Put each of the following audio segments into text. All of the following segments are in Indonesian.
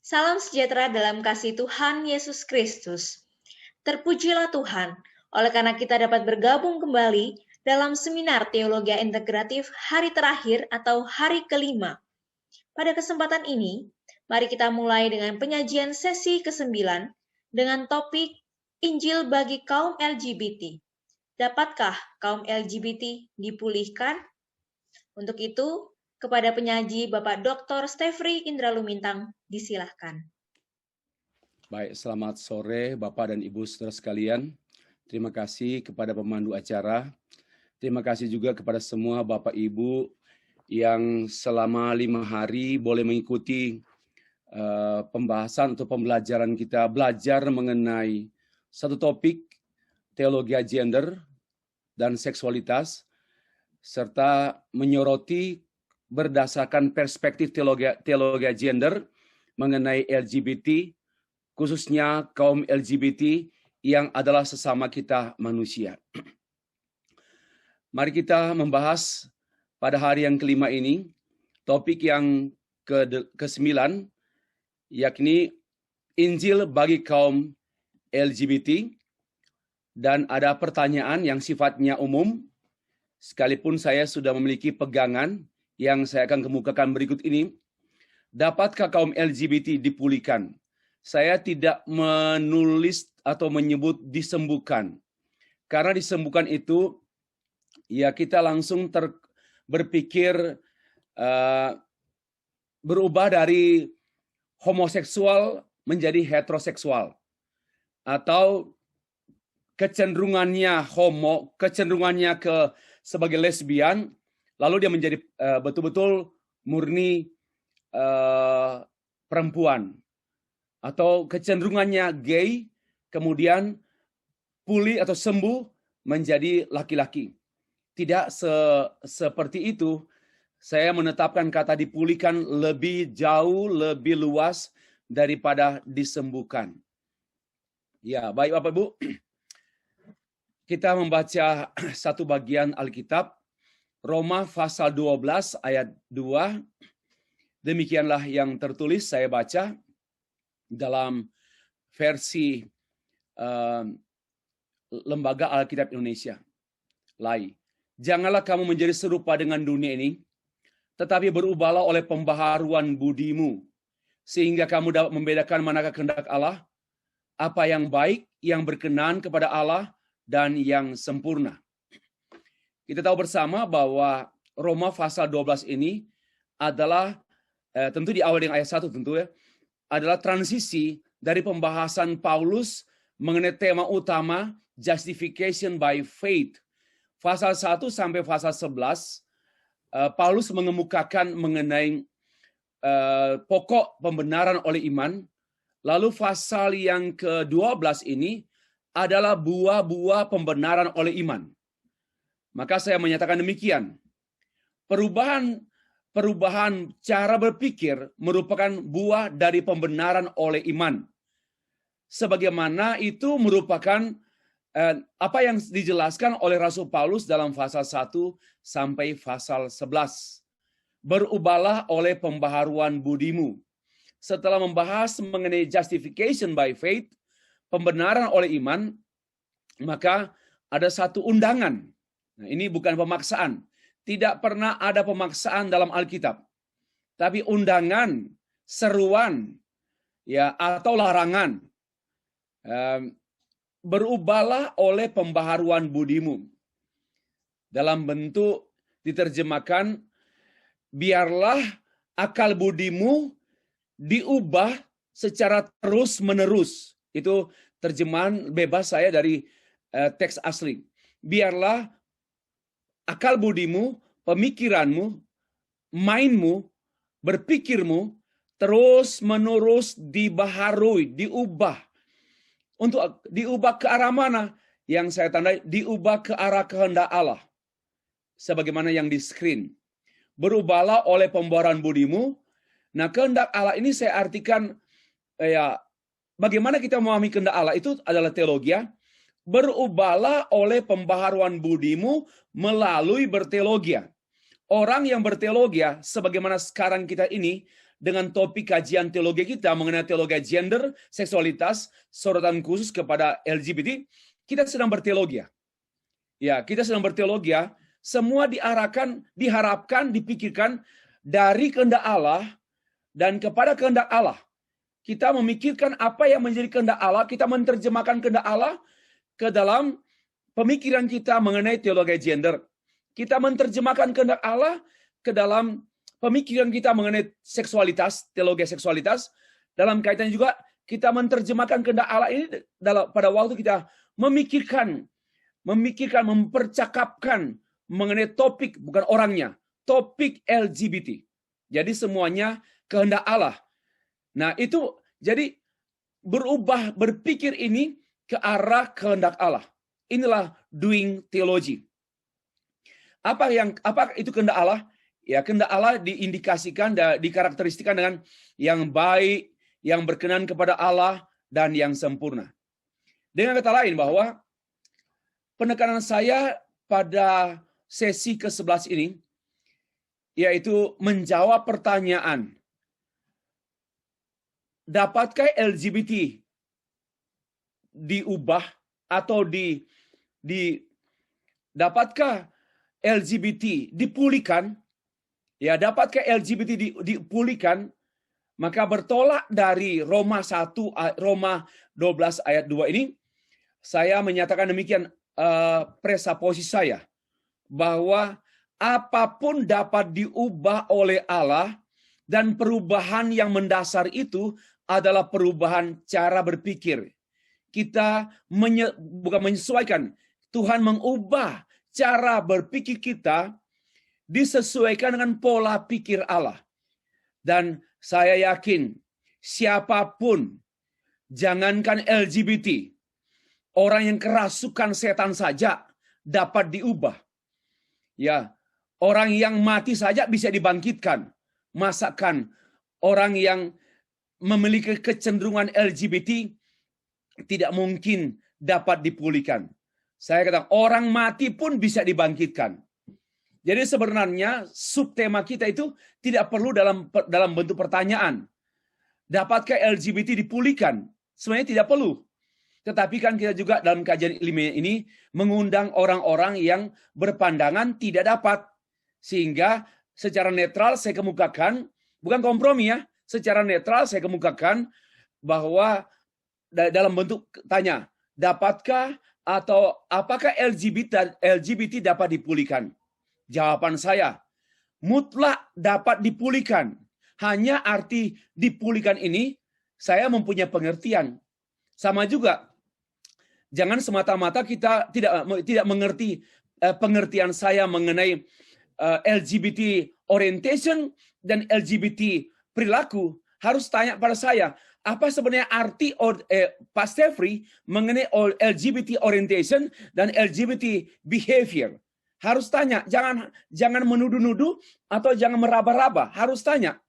Salam sejahtera dalam kasih Tuhan Yesus Kristus. Terpujilah Tuhan, oleh karena kita dapat bergabung kembali dalam seminar Teologi Integratif hari terakhir atau hari kelima. Pada kesempatan ini, mari kita mulai dengan penyajian sesi ke-9 dengan topik Injil bagi kaum LGBT. Dapatkah kaum LGBT dipulihkan? Untuk itu, kepada penyaji Bapak Dr. Stefri Indra Lumintang, disilahkan. Baik, selamat sore Bapak dan Ibu saudara sekalian. Terima kasih kepada pemandu acara. Terima kasih juga kepada semua Bapak Ibu yang selama 5 hari boleh mengikuti pembahasan atau pembelajaran kita, belajar mengenai satu topik teologi gender dan seksualitas, serta menyoroti berdasarkan perspektif teologi gender mengenai LGBT, khususnya kaum LGBT yang adalah sesama kita manusia. Mari kita membahas pada hari yang kelima ini, topik yang ke-9, yakni Injil bagi kaum LGBT, dan ada pertanyaan yang sifatnya umum, sekalipun saya sudah memiliki pegangan yang saya akan kemukakan berikut ini. Dapatkah kaum LGBT dipulihkan? Saya tidak menulis atau menyebut disembuhkan. Karena disembuhkan itu, ya kita langsung berpikir berubah dari homoseksual menjadi heteroseksual. Atau kecenderungannya homo, kecenderungannya sebagai lesbian, lalu dia menjadi betul-betul murni perempuan. Atau kecenderungannya gay, kemudian pulih atau sembuh menjadi laki-laki. Tidak seperti itu. Saya menetapkan kata dipulihkan lebih jauh, lebih luas daripada disembuhkan. Ya, baik Bapak Ibu. Kita membaca satu bagian Alkitab, Roma pasal 12 ayat 2. Demikianlah yang tertulis, saya baca dalam versi Lembaga Alkitab Indonesia. LAI. Janganlah kamu menjadi serupa dengan dunia ini, tetapi berubahlah oleh pembaharuan budimu, sehingga kamu dapat membedakan manakah kehendak Allah, apa yang baik, yang berkenan kepada Allah, dan yang sempurna. Kita tahu bersama bahwa Roma pasal 12 ini adalah, tentu di awal dengan ayat 1 tentu ya, adalah transisi dari pembahasan Paulus mengenai tema utama justification by faith. Pasal 1 sampai pasal 11, Paulus mengemukakan mengenai pokok pembenaran oleh iman. Lalu pasal yang ke-12 ini adalah buah-buah pembenaran oleh iman. Maka saya menyatakan demikian. Perubahan cara berpikir merupakan buah dari pembenaran oleh iman. Sebagaimana itu merupakan apa yang dijelaskan oleh Rasul Paulus dalam pasal 1 sampai pasal 11. Berubahlah oleh pembaharuan budimu. Setelah membahas mengenai justification by faith, pembenaran oleh iman, maka ada satu undangan. Nah, ini bukan pemaksaan. Tidak pernah ada pemaksaan dalam Alkitab. Tapi undangan, seruan, ya atau larangan. Berubahlah oleh pembaharuan budimu. Dalam bentuk diterjemahkan, biarlah akal budimu diubah secara terus-menerus. Itu terjemahan bebas saya dari teks asli. Biarlah akal budimu, pemikiranmu, mindmu, berpikirmu terus-menerus dibaharui, diubah. Untuk diubah ke arah mana? Yang saya tandai, diubah ke arah kehendak Allah. Sebagaimana yang di screen. Berubahlah oleh pembaharuan budimu. Nah, kehendak Allah ini saya artikan, ya, bagaimana kita memahami kehendak Allah itu adalah teologi. Berubahlah oleh pembaharuan budimu melalui berteologi. Orang yang berteologi, sebagaimana sekarang kita ini, dengan topik kajian teologi kita mengenai teologi gender, seksualitas, sorotan khusus kepada LGBT, kita sedang berteologi. Ya, kita sedang berteologi. Semua diharapkan, dipikirkan dari kehendak Allah dan kepada kehendak Allah. Kita memikirkan apa yang menjadi kehendak Allah, kita menerjemahkan kehendak Allah ke dalam pemikiran kita mengenai teologi gender. Kita menerjemahkan kehendak Allah ke dalam pemikiran kita mengenai seksualitas, teologi seksualitas. Dalam kaitan juga kita menerjemahkan kehendak Allah ini pada waktu kita memikirkan, mempercakapkan mengenai topik, bukan orangnya, topik LGBT. Jadi semuanya kehendak Allah. Nah itu, jadi berubah berpikir ini ke arah kehendak Allah. Inilah doing theology. Apa itu kehendak Allah? Ya, kehendak Allah diindikasikan dan dikarakteristikan dengan yang baik, yang berkenan kepada Allah, dan yang sempurna. Dengan kata lain bahwa penekanan saya pada sesi ke-11 ini, yaitu menjawab pertanyaan, dapatkah LGBT diubah atau dapatkah LGBT dipulihkan? Ya, dapatkah LGBT dipulihkan? Maka bertolak dari Roma 12 ayat 2 ini, saya menyatakan demikian presaposi saya, bahwa apapun dapat diubah oleh Allah, dan perubahan yang mendasar itu adalah perubahan cara berpikir. Kita bukan menyesuaikan, Tuhan mengubah cara berpikir kita disesuaikan dengan pola pikir Allah. Dan saya yakin siapapun, jangankan LGBT, orang yang kerasukan setan saja dapat diubah. Ya, orang yang mati saja bisa dibangkitkan. Masakan orang yang memiliki kecenderungan LGBT tidak mungkin dapat dipulihkan. Saya katakan orang mati pun bisa dibangkitkan. Jadi sebenarnya subtema kita itu tidak perlu dalam bentuk pertanyaan. Dapatkah LGBT dipulihkan? Sebenarnya tidak perlu. Tetapi kan kita juga dalam kajian ilmiah ini mengundang orang-orang yang berpandangan tidak dapat. Sehingga secara netral saya kemukakan, bukan kompromi ya, secara netral saya kemukakan bahwa dalam bentuk tanya, dapatkah atau apakah LGBT dapat dipulihkan? Jawaban saya, mutlak dapat dipulihkan. Hanya arti dipulihkan ini, saya mempunyai pengertian. Sama juga, jangan semata-mata kita tidak mengerti pengertian saya mengenai LGBT orientation dan LGBT perilaku. Harus tanya pada saya, apa sebenarnya arti Pak Stefri mengenai LGBT orientation dan LGBT behavior? Harus tanya, jangan menuduh-nuduh atau jangan meraba-raba. Harus tanya,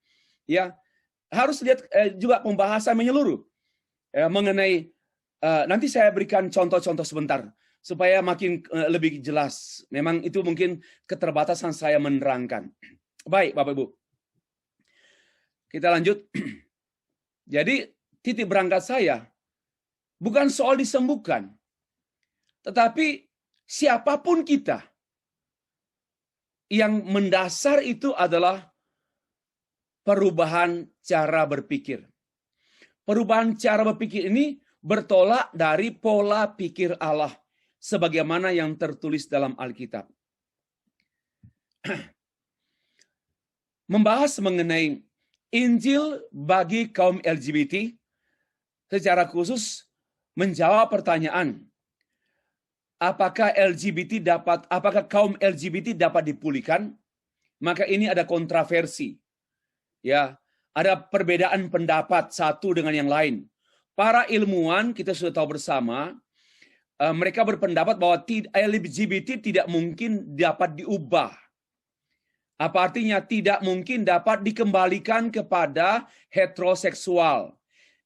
ya. Harus lihat juga pembahasan menyeluruh mengenai. Nanti saya berikan contoh-contoh sebentar supaya makin lebih jelas. Memang itu mungkin keterbatasan saya menerangkan. Baik, Bapak Ibu. Kita lanjut. Jadi titik berangkat saya bukan soal disembuhkan, tetapi siapapun kita, yang mendasar itu adalah perubahan cara berpikir. Perubahan cara berpikir ini bertolak dari pola pikir Allah sebagaimana yang tertulis dalam Alkitab. Membahas mengenai Injil bagi kaum LGBT, secara khusus menjawab pertanyaan, apakah kaum LGBT dapat dipulihkan? Maka ini ada kontroversi. Ya, ada perbedaan pendapat satu dengan yang lain. Para ilmuwan, kita sudah tahu bersama, mereka berpendapat bahwa LGBT tidak mungkin dapat diubah. Apa artinya? Tidak mungkin dapat dikembalikan kepada heteroseksual.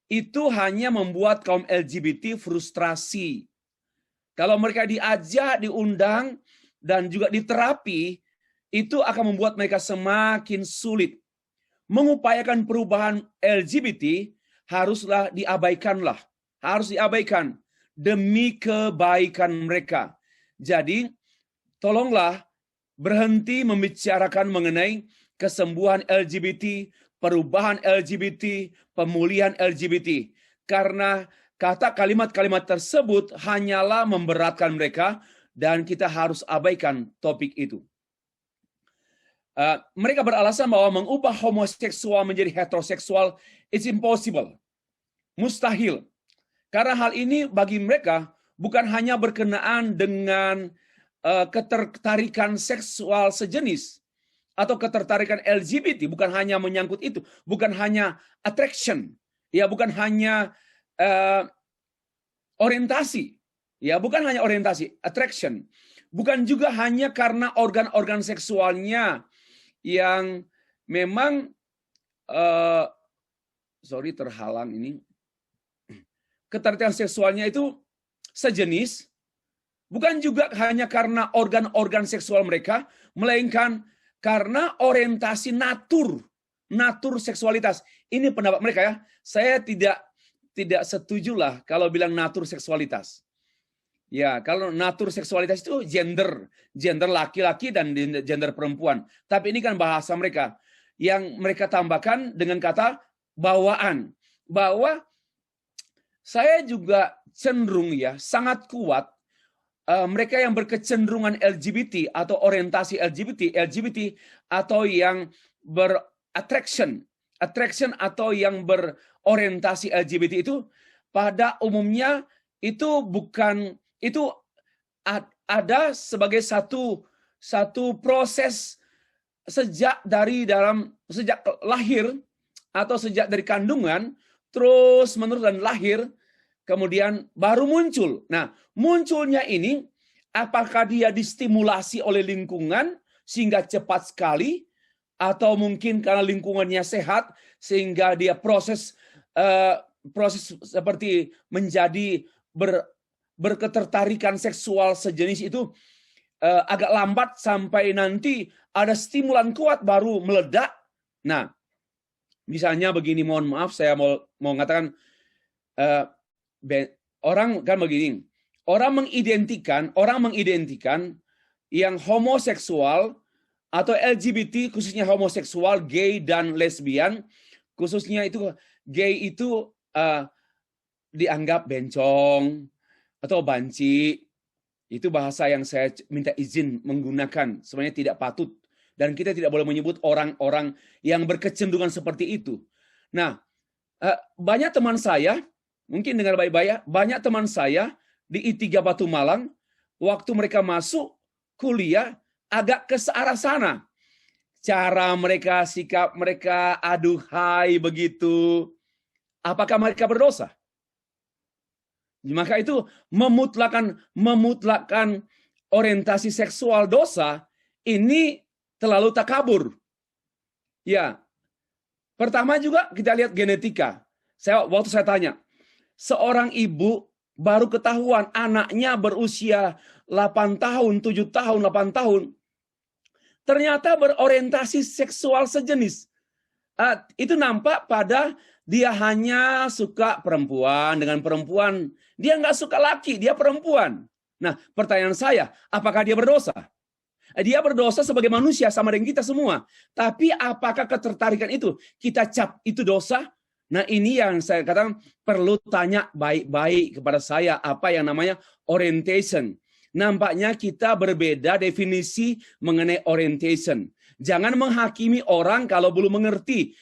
Itu hanya membuat kaum LGBT frustrasi. Kalau mereka diajak, diundang, dan juga diterapi, itu akan membuat mereka semakin sulit mengupayakan perubahan LGBT haruslah diabaikanlah. Harus diabaikan demi kebaikan mereka. Jadi, tolonglah berhenti membicarakan mengenai kesembuhan LGBT, perubahan LGBT, pemulihan LGBT. Karena kalimat-kalimat tersebut hanyalah memberatkan mereka dan kita harus abaikan topik itu. Mereka beralasan bahwa mengubah homoseksual menjadi heteroseksual is impossible. Mustahil. Karena hal ini bagi mereka bukan hanya berkenaan dengan ketertarikan seksual sejenis atau ketertarikan LGBT, bukan hanya menyangkut itu, bukan hanya attraction, ya bukan hanya orientasi, ya bukan hanya orientasi, attraction, bukan juga hanya karena organ-organ seksualnya yang memang terhalang ini. Ketertarikan seksualnya itu sejenis, bukan juga hanya karena organ-organ seksual mereka, melainkan karena orientasi natur seksualitas. Ini pendapat mereka ya. Saya tidak setujulah kalau bilang natur seksualitas. Ya, kalau natur seksualitas itu gender laki-laki dan gender perempuan. Tapi ini kan bahasa mereka yang mereka tambahkan dengan kata bawaan. Bahwa saya juga cenderung ya sangat kuat mereka yang berkecenderungan LGBT atau orientasi LGBT atau yang berattraction atau yang berorientasi LGBT itu pada umumnya itu bukan itu ada sebagai satu proses sejak lahir atau sejak dari kandungan terus menerus dan lahir kemudian baru muncul. Nah, munculnya ini apakah dia distimulasi oleh lingkungan sehingga cepat sekali atau mungkin karena lingkungannya sehat sehingga dia proses seperti menjadi berketertarikan seksual sejenis itu agak lambat sampai nanti ada stimulan kuat baru meledak. Nah, misalnya begini, mohon maaf saya mau mengatakan orang kan begini, orang mengidentikan yang homoseksual atau LGBT khususnya homoseksual, gay dan lesbian, khususnya itu gay itu dianggap bencong atau banci. Itu bahasa yang saya minta izin menggunakan, sebenarnya tidak patut. Dan kita tidak boleh menyebut orang-orang yang berkecenderungan seperti itu. Nah, banyak teman saya, mungkin dengar baik-baik, banyak teman saya di I3 Batu Malang, waktu mereka masuk kuliah, agak ke arah sana. Cara mereka, sikap mereka, aduhai begitu. Apakah mereka berdosa? Maka itu memutlakan orientasi seksual dosa, ini terlalu takabur. Ya, pertama juga kita lihat genetika. Waktu saya tanya, seorang ibu baru ketahuan anaknya berusia 8 tahun, 7 tahun, 8 tahun, ternyata berorientasi seksual sejenis. Itu nampak pada dia hanya suka perempuan dengan perempuan. Dia nggak suka laki, dia perempuan. Nah, pertanyaan saya, apakah dia berdosa? Dia berdosa sebagai manusia sama dengan kita semua. Tapi apakah ketertarikan itu kita cap itu dosa? Nah, ini yang saya katakan perlu tanya baik-baik kepada saya apa yang namanya orientation. Nampaknya kita berbeda definisi mengenai orientation. Jangan menghakimi orang kalau belum mengerti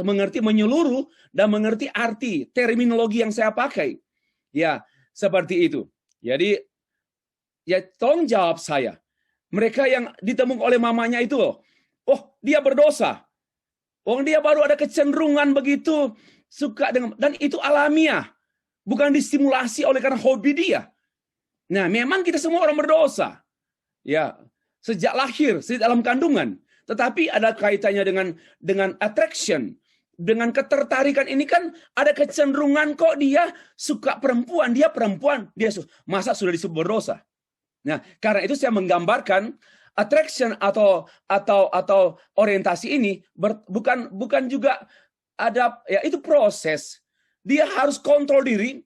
mengerti menyeluruh dan mengerti arti terminologi yang saya pakai. Ya, seperti itu. Jadi ya tolong jawab saya. Mereka yang ditemukan oleh mamanya itu loh. Oh, dia berdosa. Oh, dia baru ada kecenderungan begitu suka dengan, dan itu alamiah. Bukan distimulasi oleh karena hobi dia. Nah, memang kita semua orang berdosa. Ya, sejak lahir, sejak dalam kandungan. Tetapi ada kaitannya dengan attraction, dengan ketertarikan ini kan ada kecenderungan kok dia suka perempuan, dia perempuan, dia masa sudah disebut berdosa. Nah, karena itu saya menggambarkan attraction atau orientasi ini bukan juga ada, ya itu proses. Dia harus kontrol diri,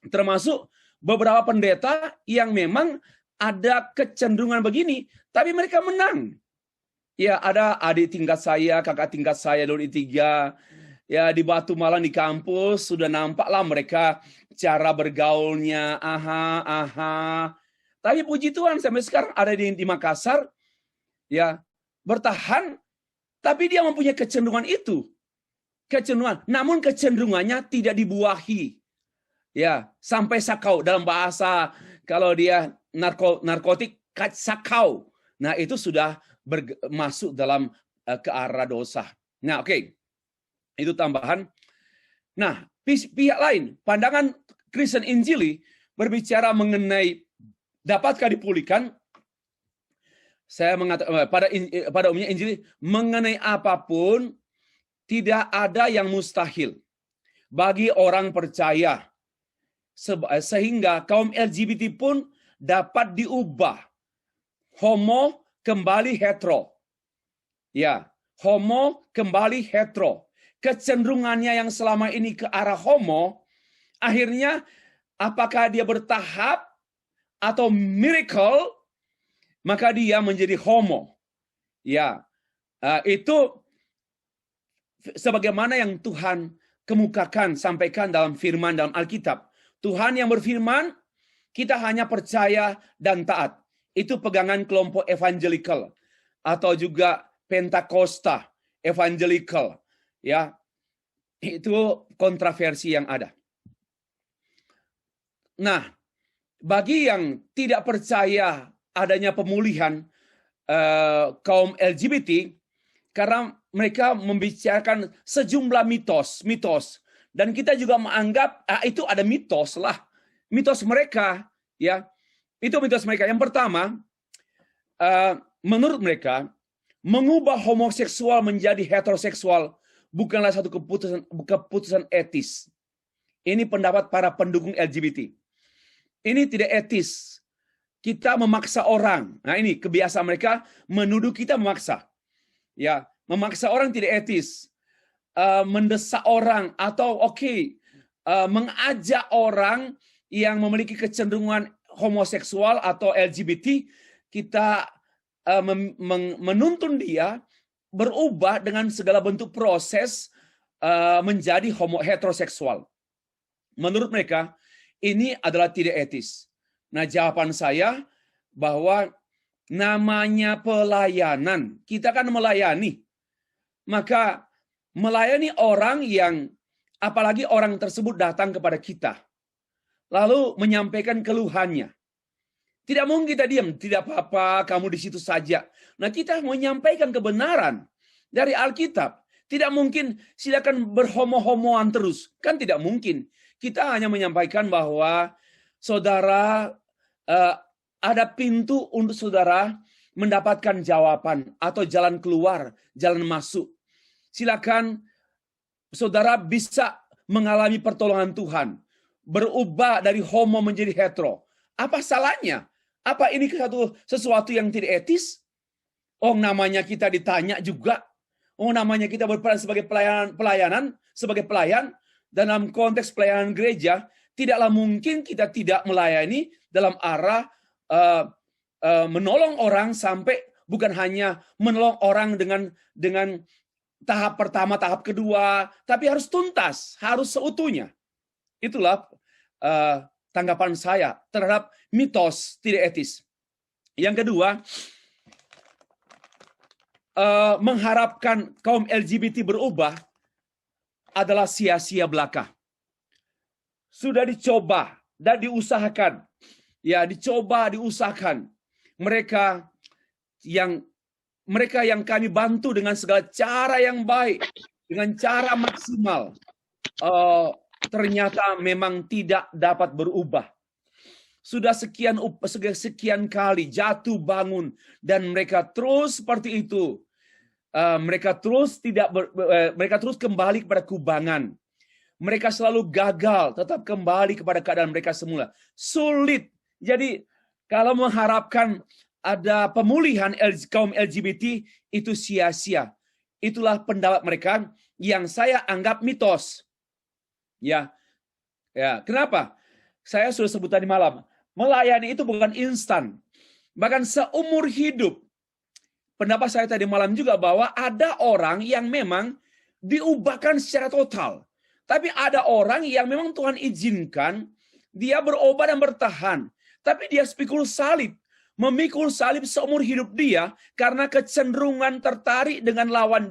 termasuk beberapa pendeta yang memang ada kecenderungan begini, tapi mereka menang. Ya, ada adik tingkat saya, kakak tingkat saya dulu di 3, ya di Batu Malang di kampus, sudah nampaklah mereka cara bergaulnya, Tapi puji Tuhan sampai sekarang ada di Makassar, ya bertahan, tapi dia mempunyai kecenderungan itu. Namun kecenderungannya tidak dibuahi. Ya, sampai sakau dalam bahasa kalau dia narkotik sakau. Nah, itu sudah masuk dalam ke arah dosa. Nah, oke. Itu tambahan. Nah, pihak lain, pandangan Kristen Injili berbicara mengenai dapatkah dipulihkan. Saya mengatakan pada umumnya Injili mengenai apapun tidak ada yang mustahil bagi orang percaya, sehingga kaum LGBT pun dapat diubah. Homo kembali hetero. Ya, homo kembali hetero. Kecenderungannya yang selama ini ke arah homo, akhirnya apakah dia bertahap atau miracle, maka dia menjadi homo. Ya, itu sebagaimana yang Tuhan kemukakan, sampaikan dalam firman dalam Alkitab. Tuhan yang berfirman, kita hanya percaya dan taat. Itu pegangan kelompok evangelical atau juga Pentakosta evangelical. Ya, itu kontroversi yang ada. Nah, bagi yang tidak percaya adanya pemulihan kaum LGBT, karena mereka membicarakan sejumlah mitos, dan kita juga menganggap itu ada mitos lah, mitos mereka, ya, itu mitos mereka. Yang pertama, menurut mereka, mengubah homoseksual menjadi heteroseksual bukanlah satu keputusan etis. Ini pendapat para pendukung LGBT. Ini tidak etis. Kita memaksa orang. Nah, ini kebiasaan mereka menuduh kita memaksa. Ya, memaksa orang tidak etis. Mendesak orang atau mengajak orang yang memiliki kecenderungan homoseksual atau LGBT, kita menuntun dia berubah dengan segala bentuk proses menjadi heteroseksual. Menurut mereka, ini adalah tidak etis. Nah, jawaban saya bahwa namanya pelayanan, kita kan melayani. Maka melayani orang yang, apalagi orang tersebut datang kepada kita, lalu menyampaikan keluhannya. Tidak mungkin kita diam, tidak apa-apa, kamu di situ saja. Nah, kita menyampaikan kebenaran dari Alkitab. Tidak mungkin silakan berhomo-homoan terus. Kan tidak mungkin. Kita hanya menyampaikan bahwa saudara, ada pintu untuk saudara mendapatkan jawaban atau jalan keluar, jalan masuk. Silakan saudara bisa mengalami pertolongan Tuhan. Berubah dari homo menjadi hetero. Apa salahnya? Apa ini sesuatu yang tidak etis? Oh, namanya kita ditanya juga. Oh, namanya kita berperan sebagai pelayanan, sebagai pelayan. Dalam konteks pelayanan gereja, tidaklah mungkin kita tidak melayani dalam arah menolong orang sampai bukan hanya menolong orang dengan tahap pertama, tahap kedua, tapi harus tuntas, harus seutuhnya. Itulah tanggapan saya terhadap mitos tidak etis. Yang kedua, mengharapkan kaum LGBT berubah adalah sia-sia belaka. Sudah dicoba dan diusahakan. Ya, diusahakan. Mereka yang kami bantu dengan segala cara yang baik, dengan cara maksimal, ternyata memang tidak dapat berubah. Sudah sekian kali jatuh bangun dan mereka terus seperti itu. Mereka terus kembali kepada kubangan. Mereka selalu gagal, tetap kembali kepada keadaan mereka semula. Sulit. Jadi kalau mengharapkan ada pemulihan kaum LGBT itu sia-sia. Itulah pendapat mereka yang saya anggap mitos. Ya, kenapa? Saya sudah sebut tadi malam, melayani itu bukan instan. Bahkan seumur hidup. Pendapat saya tadi malam juga bahwa ada orang yang memang diubahkan secara total. Tapi ada orang yang memang Tuhan izinkan dia berubah dan bertahan. Tapi dia memikul salib seumur hidup dia karena kecenderungan tertarik dengan lawan,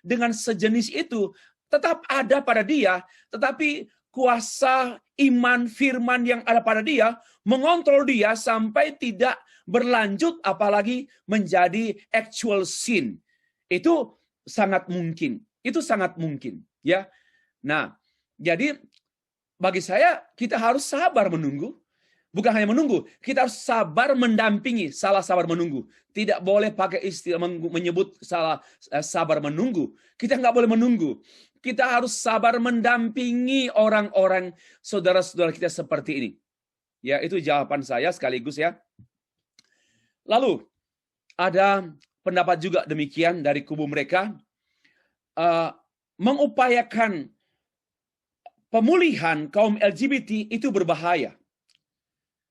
dengan sejenis itu tetap ada pada dia. Tetapi kuasa iman firman yang ada pada dia mengontrol dia sampai tidak berlanjut apalagi menjadi actual sin. Itu sangat mungkin. Ya. Nah, jadi bagi saya kita harus sabar menunggu. Bukan hanya menunggu, kita harus sabar mendampingi. Salah sabar menunggu. Tidak boleh pakai istilah menyebut sabar menunggu. Kita nggak boleh menunggu. Kita harus sabar mendampingi orang-orang saudara-saudara kita seperti ini. Ya, itu jawaban saya sekaligus ya. Lalu ada pendapat juga demikian dari kubu mereka, mengupayakan pemulihan kaum LGBT itu berbahaya.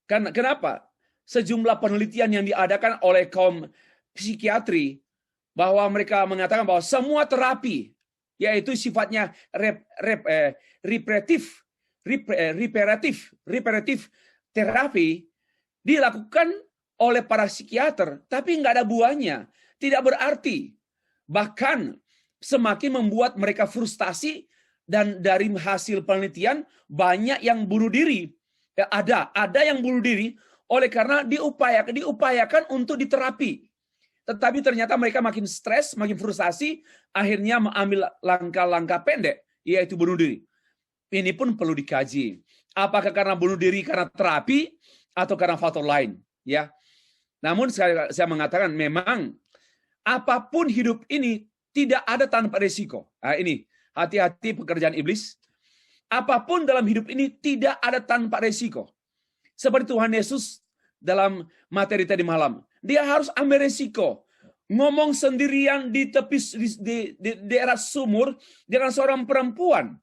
Kenapa? Sejumlah penelitian yang diadakan oleh kaum psikiatri bahwa mereka mengatakan bahwa semua terapi, yaitu sifatnya reparatif terapi dilakukan oleh para psikiater, tapi nggak ada buahnya, tidak berarti. Bahkan semakin membuat mereka frustasi, dan dari hasil penelitian banyak yang bunuh diri. Ya, ada yang bunuh diri oleh karena diupayakan untuk diterapi. Tetapi ternyata mereka makin stres, makin frustasi, akhirnya mengambil langkah-langkah pendek, yaitu bunuh diri. Ini pun perlu dikaji. Apakah karena bunuh diri karena terapi atau karena faktor lain? Ya. Namun saya mengatakan memang apapun hidup ini tidak ada tanpa risiko. Nah, ini hati-hati pekerjaan iblis. Apapun dalam hidup ini tidak ada tanpa risiko. Seperti Tuhan Yesus dalam materi tadi malam. Dia harus ambil risiko. Ngomong sendirian di tepi di daerah sumur dengan seorang perempuan.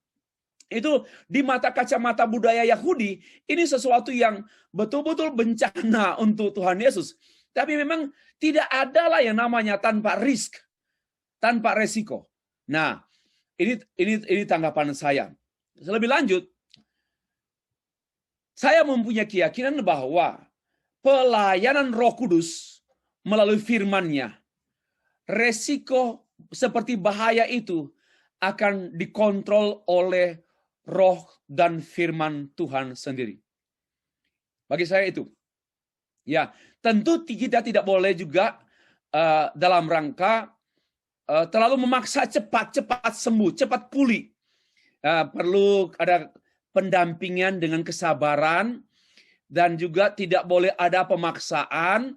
Itu di mata kacamata budaya Yahudi, ini sesuatu yang betul-betul bencana untuk Tuhan Yesus. Tapi memang tidak adalah yang namanya tanpa risk, tanpa resiko. Nah, ini tanggapan saya. Lebih lanjut, saya mempunyai keyakinan bahwa pelayanan Roh Kudus melalui firman-Nya, resiko seperti bahaya itu akan dikontrol oleh Roh dan firman Tuhan sendiri. Bagi saya itu. Ya, tentu kita tidak boleh juga dalam rangka terlalu memaksa cepat sembuh, cepat pulih. Perlu ada pendampingan dengan kesabaran dan juga tidak boleh ada pemaksaan.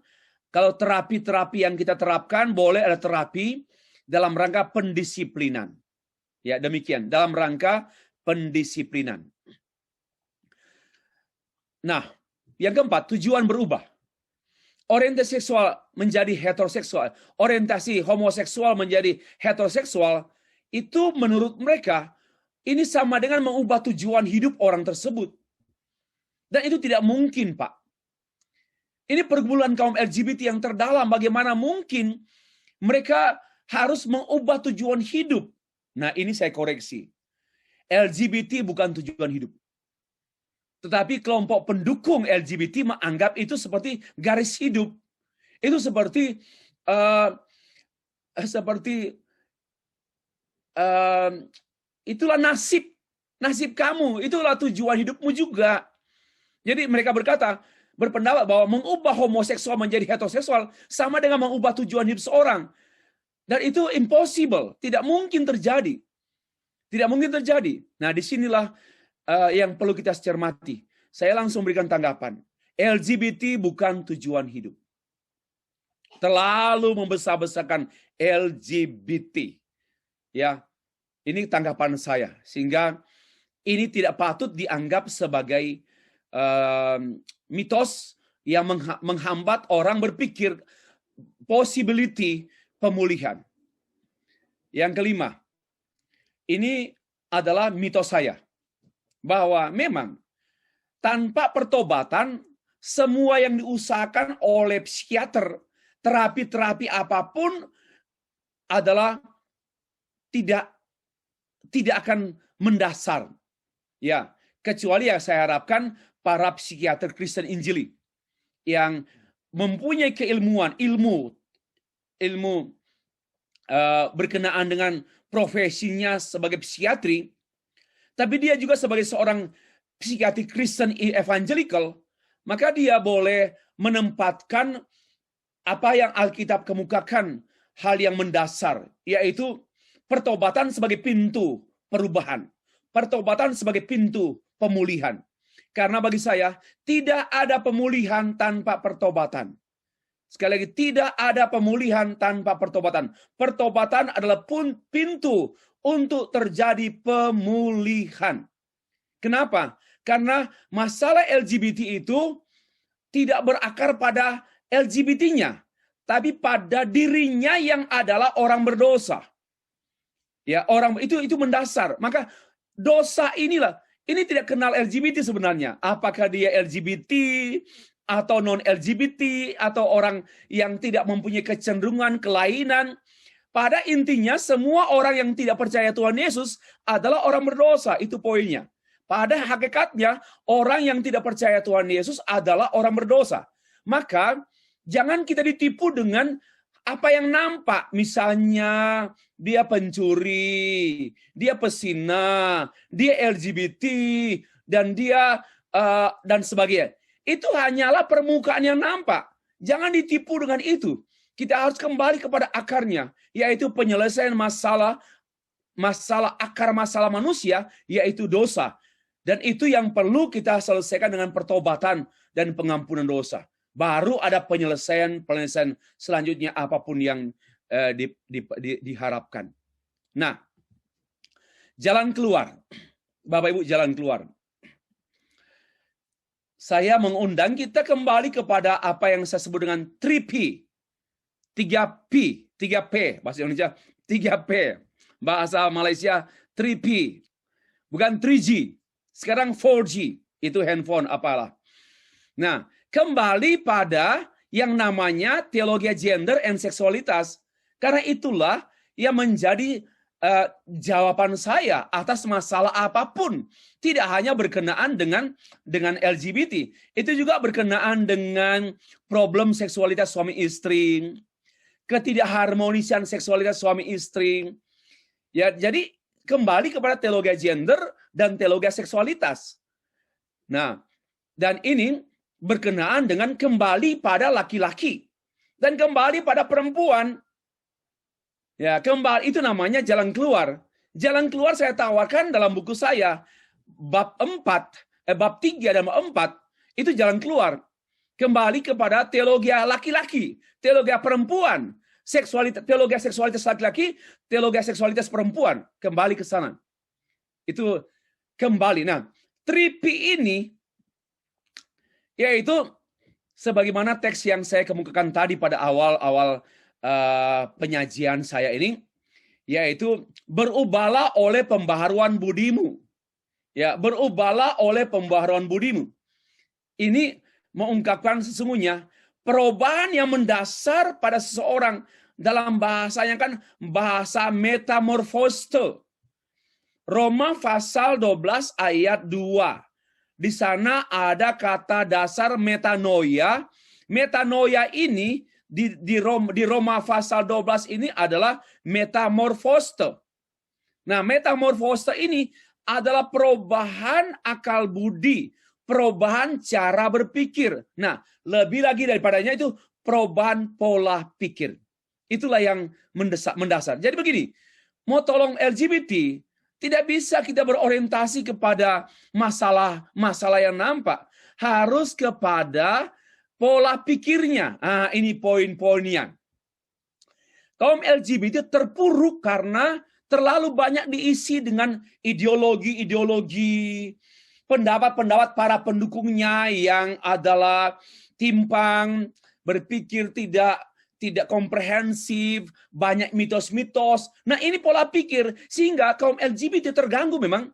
Kalau terapi-terapi yang kita terapkan, boleh ada terapi dalam rangka pendisiplinan. Ya, demikian, dalam rangka pendisiplinan. Nah, yang keempat, tujuan berubah. Orientasi seksual menjadi heteroseksual, orientasi homoseksual menjadi heteroseksual, itu menurut mereka, ini sama dengan mengubah tujuan hidup orang tersebut. Dan itu tidak mungkin, Pak. Ini pergumulan kaum LGBT yang terdalam, bagaimana mungkin mereka harus mengubah tujuan hidup. Nah, ini saya koreksi. LGBT bukan tujuan hidup. Tetapi kelompok pendukung LGBT menganggap itu seperti garis hidup. Itu seperti itulah nasib kamu, itulah tujuan hidupmu juga. Jadi mereka berpendapat bahwa mengubah homoseksual menjadi heteroseksual sama dengan mengubah tujuan hidup seorang. Dan itu impossible, tidak mungkin terjadi. Tidak mungkin terjadi. Nah, disinilah yang perlu kita cermati. Saya langsung berikan tanggapan. LGBT bukan tujuan hidup. Terlalu membesar-besarkan LGBT. Ya, ini tanggapan saya. Sehingga ini tidak patut dianggap sebagai mitos yang menghambat orang berpikir possibility pemulihan. Yang kelima, ini adalah mitos saya, bahwa memang tanpa pertobatan, semua yang diusahakan oleh psikiater, terapi-terapi apapun adalah tidak akan mendasar. Ya, kecuali yang saya harapkan para psikiater Kristen Injili yang mempunyai keilmuan, ilmu berkenaan dengan profesinya sebagai psikiatri, tapi dia juga sebagai seorang psikiatri Kristen evangelical, maka dia boleh menempatkan apa yang Alkitab kemukakan, hal yang mendasar, yaitu pertobatan sebagai pintu perubahan, pertobatan sebagai pintu pemulihan. Karena bagi saya, tidak ada pemulihan tanpa pertobatan. Sekali lagi, tidak ada pemulihan tanpa pertobatan. Pertobatan adalah pintu untuk terjadi pemulihan. Kenapa? Karena masalah LGBT itu tidak berakar pada LGBT-nya, tapi pada dirinya yang adalah orang berdosa. Ya, orang itu mendasar. Maka dosa ini tidak kenal LGBT sebenarnya. Apakah dia LGBT atau non-LGBT atau orang yang tidak mempunyai kecenderungan kelainan. Pada intinya semua orang yang tidak percaya Tuhan Yesus adalah orang berdosa, itu poinnya. Pada hakikatnya orang yang tidak percaya Tuhan Yesus adalah orang berdosa. Maka jangan kita ditipu dengan apa yang nampak, misalnya dia pencuri, dia pesina, dia LGBT, dan dia dan sebagainya. Itu hanyalah permukaan yang nampak. Jangan ditipu dengan itu. Kita harus kembali kepada akarnya, yaitu penyelesaian akar masalah manusia, yaitu dosa. Dan itu yang perlu kita selesaikan dengan pertobatan dan pengampunan dosa. Baru ada penyelesaian selanjutnya apapun yang diharapkan. Nah, jalan keluar. Bapak Ibu, jalan keluar. Saya mengundang kita kembali kepada apa yang saya sebut dengan 3P. 3P, bahasa Indonesia 3P. Bahasa Malaysia 3P. Bukan 3G. Sekarang 4G. Itu handphone apalah. Nah, kembali pada yang namanya teologi gender and seksualitas. Karena itulah yang menjadi jawaban saya atas masalah apapun. Tidak hanya berkenaan dengan LGBT. Itu juga berkenaan dengan problem seksualitas suami istri. Ketidakharmonisan seksualitas suami istri. Ya, jadi kembali kepada teologi gender dan teologi seksualitas. Nah, dan ini berkenaan dengan kembali pada laki-laki dan kembali pada perempuan. Ya, kembali itu namanya jalan keluar. Jalan keluar saya tawarkan dalam buku saya bab 3 dan bab 4 itu jalan keluar. Kembali kepada teologi laki-laki, teologi perempuan, teologi seksualitas laki-laki, teologi seksualitas perempuan. Kembali ke sana. Itu kembali. Nah, 3P ini yaitu sebagaimana teks yang saya kemukakan tadi pada awal-awal penyajian saya ini, yaitu berubahlah oleh pembaharuan budimu. Ya, berubahlah oleh pembaharuan budimu. Ini mengungkapkan sesungguhnya perubahan yang mendasar pada seseorang, dalam bahasanya kan bahasa metamorfose. Roma pasal 12 ayat 2. Di sana ada kata dasar metanoia. Metanoia ini di Roma pasal 12 ini adalah metamorfose. Nah, metamorfose ini adalah perubahan akal budi, perubahan cara berpikir. Nah, lebih lagi daripadanya itu perubahan pola pikir. Itulah yang mendasar. Jadi begini, mau tolong LGBT, tidak bisa kita berorientasi kepada masalah yang nampak. Harus kepada pola pikirnya. Ini poin-poinnya. Kaum LGBT terpuruk karena terlalu banyak diisi dengan ideologi-ideologi, pendapat-pendapat para pendukungnya yang adalah timpang, berpikir tidak komprehensif, banyak mitos-mitos. Nah, ini pola pikir sehingga kaum LGBT terganggu memang.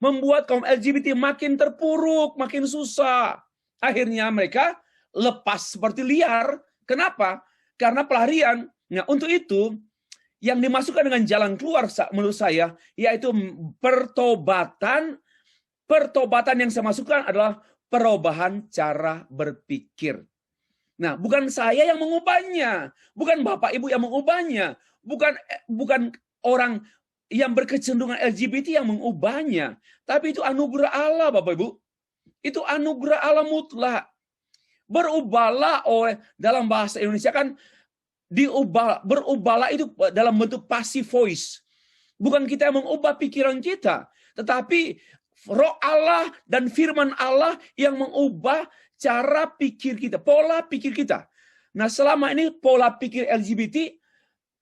Membuat kaum LGBT makin terpuruk, makin susah. Akhirnya mereka lepas seperti liar. Kenapa? Karena pelarian. Nah, untuk itu yang dimasukkan dengan jalan keluar menurut saya yaitu pertobatan. Pertobatan yang saya masukkan adalah perubahan cara berpikir. Nah, bukan saya yang mengubahnya, bukan Bapak Ibu yang mengubahnya, bukan orang yang berkecenderungan LGBT yang mengubahnya, tapi itu anugerah Allah, Bapak Ibu. Itu anugerah Allah mutlak. Berubahlah oleh, dalam bahasa Indonesia kan berubahlah itu dalam bentuk passive voice. Bukan kita yang mengubah pikiran kita, tetapi Roh Allah dan firman Allah yang mengubah cara pikir kita, pola pikir kita. Nah, selama ini pola pikir LGBT,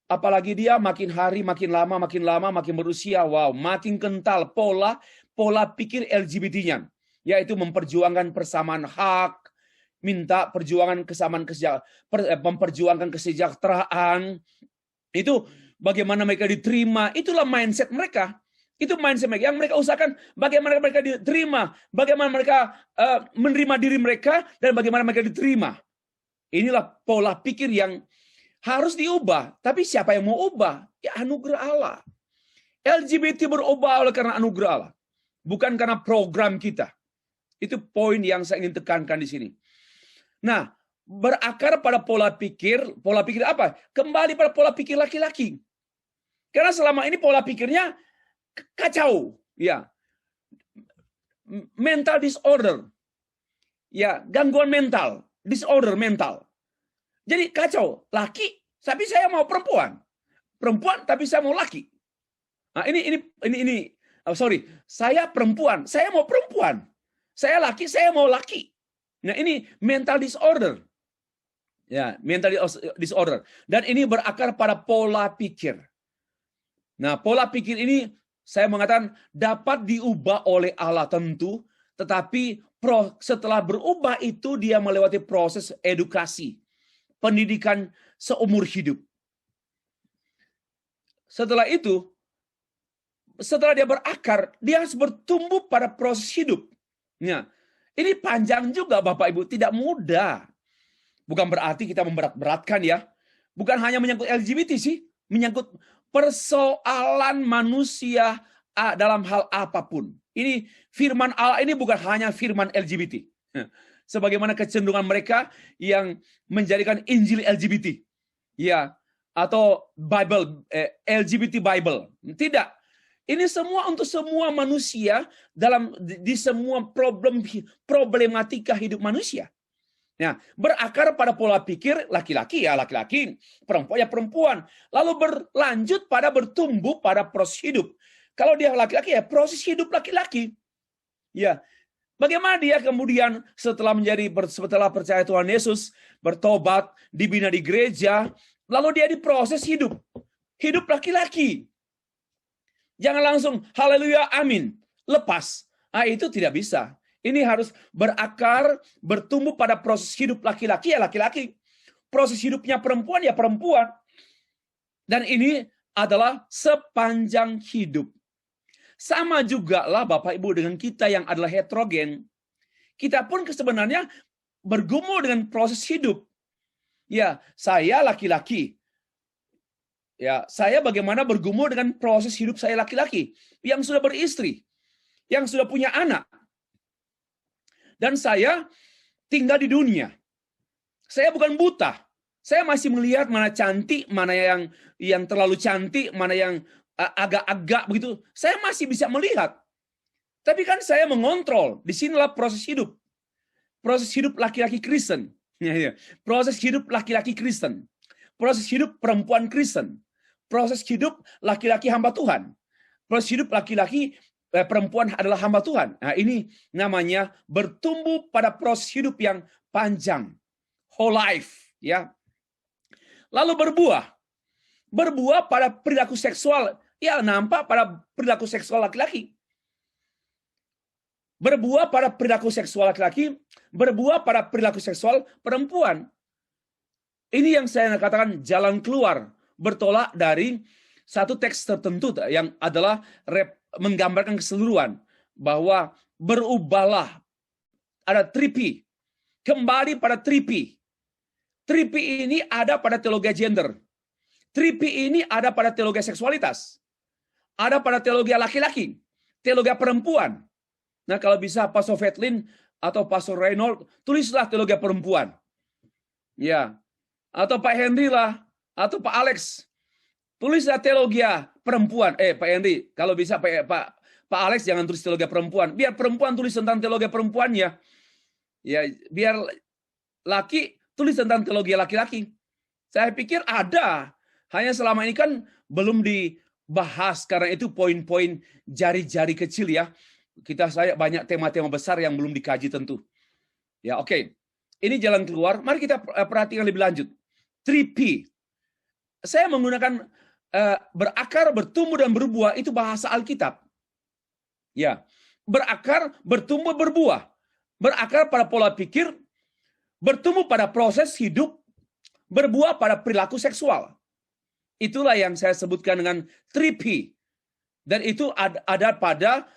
apalagi dia makin hari makin lama makin berusia, wow, makin kental pola pikir LGBT-nya, yaitu memperjuangkan persamaan hak, minta perjuangan memperjuangkan kesejahteraan. Itu bagaimana mereka diterima, itulah mindset mereka. Itu mindset mereka yang mereka usahakan bagaimana mereka diterima, bagaimana mereka menerima diri mereka, dan bagaimana mereka diterima. Inilah pola pikir yang harus diubah. Tapi siapa yang mau ubah? Ya anugerah Allah. LGBT berubah oleh karena anugerah Allah, bukan karena program kita. Itu poin yang saya ingin tekankan di sini. Nah, berakar pada pola pikir apa? Kembali pada pola pikir laki-laki. Karena selama ini pola pikirnya kacau, ya, mental disorder, ya, gangguan mental, disorder mental. Jadi kacau, laki, tapi saya mau perempuan, perempuan tapi saya mau laki. Nah, saya perempuan, saya mau perempuan, saya laki, saya mau laki. Nah, ini mental disorder, ya, mental disorder, dan ini berakar pada pola pikir. Nah, pola pikir ini saya mengatakan dapat diubah oleh Allah tentu, tetapi setelah berubah itu dia melewati proses edukasi, pendidikan seumur hidup. Setelah itu, setelah dia berakar, dia harus bertumbuh pada proses hidup. Nah, ini panjang juga Bapak Ibu, tidak mudah. Bukan berarti kita memberat-beratkan ya. Bukan hanya menyangkut LGBT sih, menyangkut persoalan manusia dalam hal apapun. Ini firman Allah ini bukan hanya firman LGBT. Sebagaimana kecenderungan mereka yang menjadikan Injil LGBT, ya, atau Bible, LGBT Bible. Tidak. Ini semua untuk semua manusia di semua problematika hidup manusia. Nah, berakar pada pola pikir laki-laki ya laki-laki, perempuan ya perempuan. Lalu berlanjut pada bertumbuh pada proses hidup. Kalau dia laki-laki ya proses hidup laki-laki. Ya, bagaimana dia kemudian setelah percaya Tuhan Yesus, bertobat, dibina di gereja, lalu dia diproses hidup laki-laki. Jangan langsung haleluya amin, lepas. Itu tidak bisa. Ini harus berakar, bertumbuh pada proses hidup laki-laki ya laki-laki. Proses hidupnya perempuan ya perempuan. Dan ini adalah sepanjang hidup. Sama juga lah Bapak Ibu dengan kita yang adalah heterogen. Kita pun sebenarnya bergumul dengan proses hidup. Ya, saya laki-laki. Ya, saya bagaimana bergumul dengan proses hidup saya laki-laki. Yang sudah beristri. Yang sudah punya anak. Dan saya tinggal di dunia. Saya bukan buta. Saya masih melihat mana cantik, mana yang terlalu cantik, mana yang agak-agak begitu. Saya masih bisa melihat. Tapi kan saya mengontrol. Disinilah proses hidup. Proses hidup laki-laki Kristen. Proses hidup laki-laki Kristen. Proses hidup perempuan Kristen. Proses hidup laki-laki hamba Tuhan. Proses hidup laki-laki perempuan adalah hamba Tuhan. Nah, ini namanya bertumbuh pada proses hidup yang panjang. Whole life, ya. Lalu berbuah. Berbuah pada perilaku seksual. Ya, nampak pada perilaku seksual laki-laki. berbuah pada perilaku seksual laki-laki, berbuah pada perilaku seksual perempuan. Ini yang saya katakan jalan keluar, bertolak dari satu teks tertentu yang adalah menggambarkan keseluruhan, bahwa berubahlah, ada 3P, kembali pada 3P. 3P ini ada pada teologi gender. 3P ini ada pada teologi seksualitas. Ada pada teologi laki-laki, teologi perempuan. Nah, kalau bisa Pastor Fethlin atau Pastor Reynold, tulislah teologi perempuan. Ya. Atau Pak Henry lah, atau Pak Alex. Tulislah teologi perempuan. Pak Henry, kalau bisa Pak Alex jangan tulis teologi perempuan. Biar perempuan tulis tentang teologi perempuannya. Ya, biar laki tulis tentang teologi laki-laki. Saya pikir ada. Hanya selama ini kan belum dibahas karena itu poin-poin jari-jari kecil ya. Saya banyak tema-tema besar yang belum dikaji tentu. Ya, oke. Ini jalan keluar. Mari kita perhatikan lebih lanjut. 3P. Saya menggunakan berakar, bertumbuh, dan berbuah. Itu bahasa Alkitab. Ya, berakar, bertumbuh, berbuah. Berakar pada pola pikir, bertumbuh pada proses hidup, berbuah pada perilaku seksual. Itulah yang saya sebutkan dengan 3P. Dan itu ada pada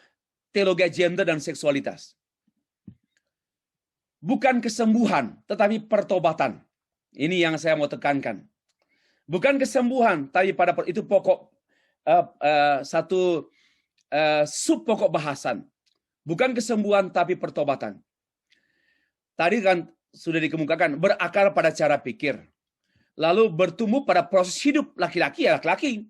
teologi gender dan seksualitas. Bukan kesembuhan, tetapi pertobatan. Ini yang saya mau tekankan. Bukan kesembuhan, tapi itu pokok sub pokok bahasan. Bukan kesembuhan, tapi pertobatan. Tadi kan sudah dikemukakan, berakar pada cara pikir. Lalu bertumbuh pada proses hidup laki-laki ya laki-laki.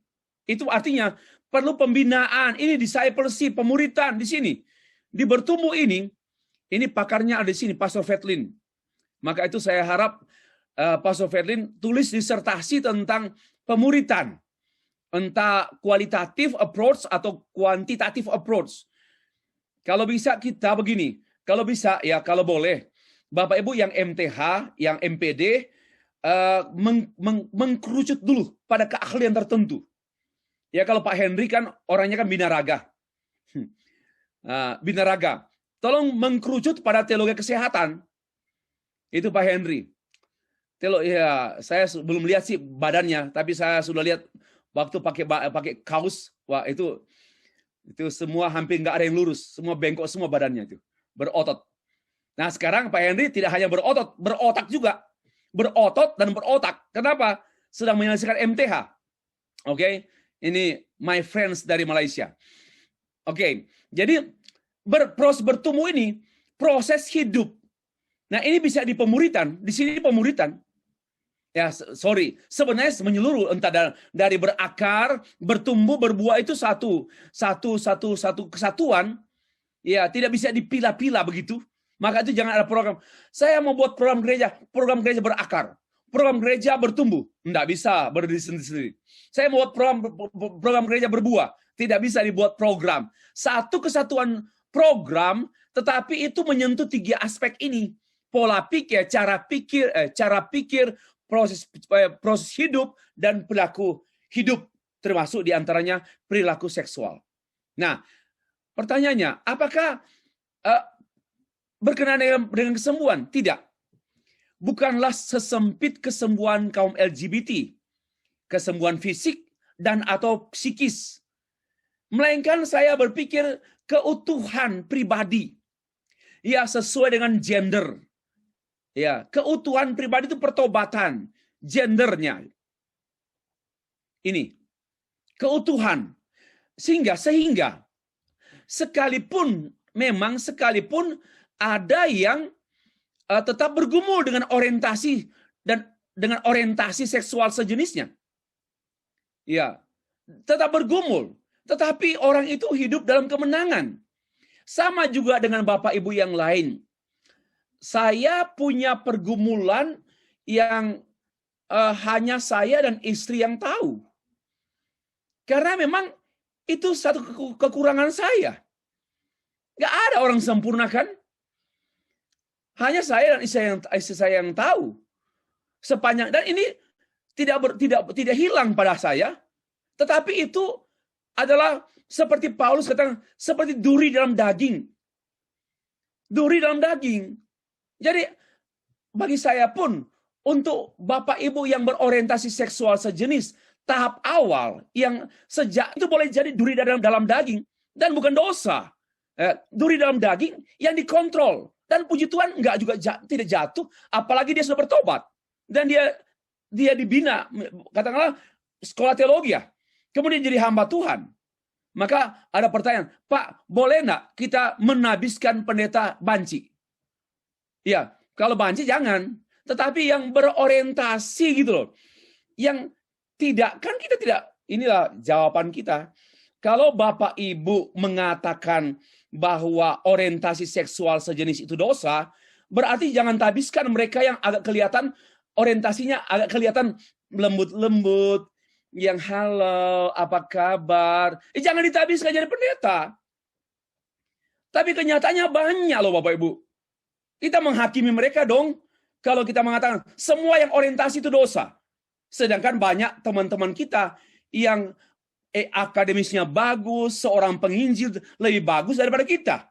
Itu artinya perlu pembinaan. Ini discipleship, pemuritan di sini. Di bertumbuh ini pakarnya ada di sini, Pastor Fethlin. Maka itu saya harap Pastor Fethlin tulis disertasi tentang pemuritan. Entah kualitatif approach atau kuantitatif approach. Kalau bisa kita begini. Kalau bisa, ya kalau boleh. Bapak Ibu yang MTH, yang MPD, mengkerucut dulu pada keahlian tertentu. Ya kalau Pak Henry kan orangnya kan binaraga. Binaraga. Tolong mengkerucut pada teologi kesehatan. Itu Pak Henry. Ya, saya belum lihat sih badannya, tapi saya sudah lihat waktu pakai kaos. Wah, itu semua hampir nggak ada yang lurus, semua bengkok semua badannya itu. Berotot. Nah, sekarang Pak Henry tidak hanya berotot, berotak juga. Berotot dan berotak. Kenapa? Sedang menyelesaikan MTH. Oke. Ini my friends dari Malaysia. Oke. Jadi proses bertumbuh ini proses hidup. Nah, ini bisa di pemuritan. Di sini pemuritan. Ya, sorry. Sebenarnya menyeluruh entah dari berakar, bertumbuh, berbuah itu satu kesatuan. Ya, tidak bisa dipilah-pilah begitu. Maka itu jangan ada program. Saya mau buat program gereja berakar. Program gereja bertumbuh. Tidak bisa berdiri sendiri. Saya mau buat program gereja berbuah. Tidak bisa dibuat program. Satu kesatuan program, tetapi itu menyentuh 3 aspek ini. Pola pikir, cara pikir, proses hidup, dan perilaku hidup. Termasuk diantaranya perilaku seksual. Nah, pertanyaannya, apakah berkenaan dengan kesembuhan? Tidak. Bukanlah sesempit kesembuhan kaum LGBT, kesembuhan fisik dan atau psikis. Melainkan saya berpikir keutuhan pribadi. Ya, sesuai dengan gender. Ya, keutuhan pribadi itu pertobatan, gendernya. Ini keutuhan. Sehingga sekalipun ada yang tetap bergumul dengan orientasi seksual sejenisnya. Ya, tetap bergumul, tetapi orang itu hidup dalam kemenangan. Sama juga dengan Bapak Ibu yang lain. Saya punya pergumulan yang hanya saya dan istri yang tahu. Karena memang itu satu kekurangan saya. Gak ada orang sempurna kan? Hanya saya dan istri saya yang tahu. Dan ini tidak hilang pada saya. Tetapi itu adalah seperti Paulus katakan, seperti duri dalam daging. duri dalam daging. Jadi bagi saya pun, untuk Bapak Ibu yang berorientasi seksual sejenis, tahap awal yang sejak itu boleh jadi duri dalam daging dan bukan dosa. Duri dalam daging yang dikontrol, dan puji Tuhan tidak jatuh, apalagi dia sudah bertobat dan dia dibina, katakanlah sekolah teologi, kemudian jadi hamba Tuhan. Maka ada pertanyaan, Pak, boleh nggak kita menabiskan pendeta banci? Ya, kalau banci jangan. Tetapi yang berorientasi gitu loh. Yang tidak, kan kita tidak, inilah jawaban kita. Kalau Bapak Ibu mengatakan bahwa orientasi seksual sejenis itu dosa, berarti jangan tabiskan mereka yang agak kelihatan, orientasinya agak kelihatan lembut-lembut, yang halo, apa kabar. Jangan ditabiskan jadi pendeta. Tapi kenyataannya banyak loh Bapak Ibu. Kita menghakimi mereka dong. Kalau kita mengatakan semua yang orientasi itu dosa. Sedangkan banyak teman-teman kita yang akademisnya bagus, seorang penginjil lebih bagus daripada kita.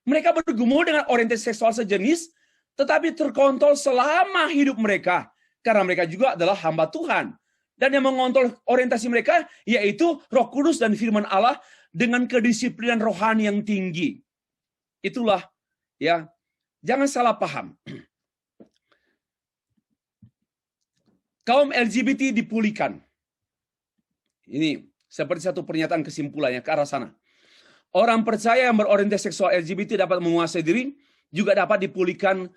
Mereka bergumul dengan orientasi seksual sejenis, tetapi terkontrol selama hidup mereka. Karena mereka juga adalah hamba Tuhan. Dan yang mengontrol orientasi mereka yaitu Roh Kudus dan firman Allah dengan kedisiplinan rohani yang tinggi. Itulah, ya, jangan salah paham. Kaum LGBT dipulihkan. Ini seperti satu pernyataan kesimpulannya ke arah sana. Orang percaya yang berorientasi seksual LGBT dapat menguasai diri, juga dapat dipulihkan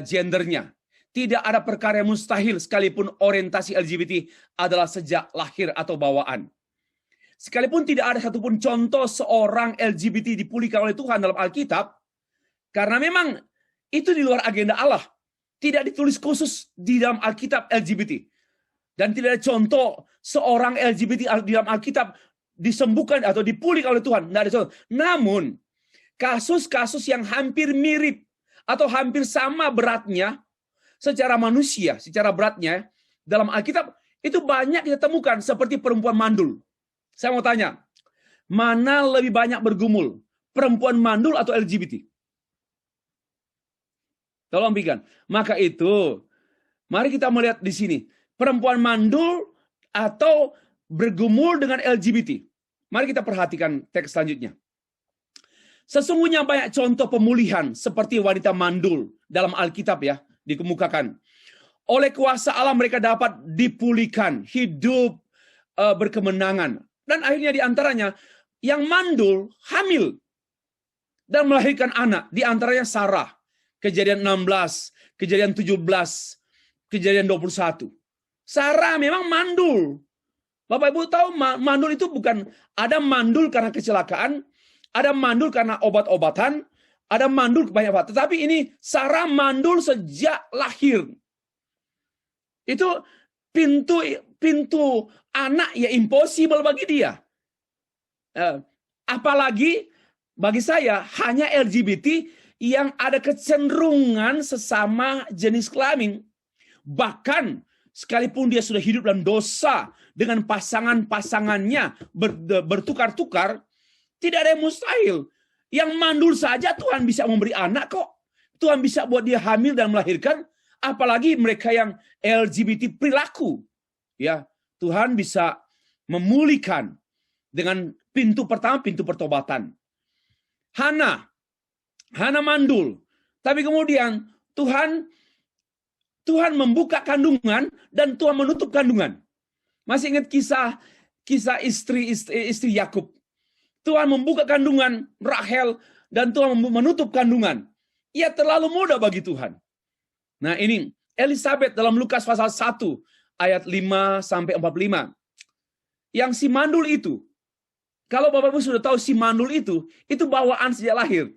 gendernya. Tidak ada perkara yang mustahil sekalipun orientasi LGBT adalah sejak lahir atau bawaan. Sekalipun tidak ada satupun contoh seorang LGBT dipulihkan oleh Tuhan dalam Alkitab, karena memang itu di luar agenda Allah. Tidak ditulis khusus di dalam Alkitab LGBT. Dan tidak ada contoh seorang LGBT di dalam Alkitab disembuhkan atau dipulihkan oleh Tuhan. Tidak ada contoh. Namun, kasus-kasus yang hampir mirip atau hampir sama beratnya secara manusia, secara beratnya dalam Alkitab, itu banyak kita temukan seperti perempuan mandul. Saya mau tanya, mana lebih banyak bergumul? Perempuan mandul atau LGBT? Tolong pikirkan. Maka itu, mari kita melihat di sini. Perempuan mandul atau bergumul dengan LGBT. Mari kita perhatikan teks selanjutnya. Sesungguhnya banyak contoh pemulihan seperti wanita mandul dalam Alkitab ya, dikemukakan. Oleh kuasa Allah mereka dapat dipulihkan, hidup berkemenangan. Dan akhirnya di antaranya yang mandul hamil dan melahirkan anak, di antaranya Sarah. Kejadian 16, Kejadian 17, Kejadian 21. Sarah memang mandul. Bapak Ibu tahu mandul itu bukan, ada mandul karena kecelakaan, ada mandul karena obat-obatan, ada mandul banyak banget. Tetapi ini Sarah mandul sejak lahir. Itu pintu anak ya impossible bagi dia. Apalagi bagi saya hanya LGBT yang ada kecenderungan sesama jenis kelamin. Bahkan sekalipun dia sudah hidup dalam dosa dengan pasangan-pasangannya bertukar-tukar, tidak ada yang mustahil. Yang mandul saja Tuhan bisa memberi anak kok. Tuhan bisa buat dia hamil dan melahirkan. Apalagi mereka yang LGBT perilaku. Ya, Tuhan bisa memulihkan dengan pintu pertama, pintu pertobatan. Hana mandul. Tapi kemudian Tuhan membuka kandungan dan Tuhan menutup kandungan. Masih ingat kisah istri Yakub. Tuhan membuka kandungan Rahel dan Tuhan menutup kandungan. Ia terlalu mudah bagi Tuhan. Nah ini Elizabeth dalam Lukas pasal 1 ayat 5 sampai 45. Yang si mandul itu, kalau Bapak Ibu sudah tahu si mandul itu bawaan sejak lahir.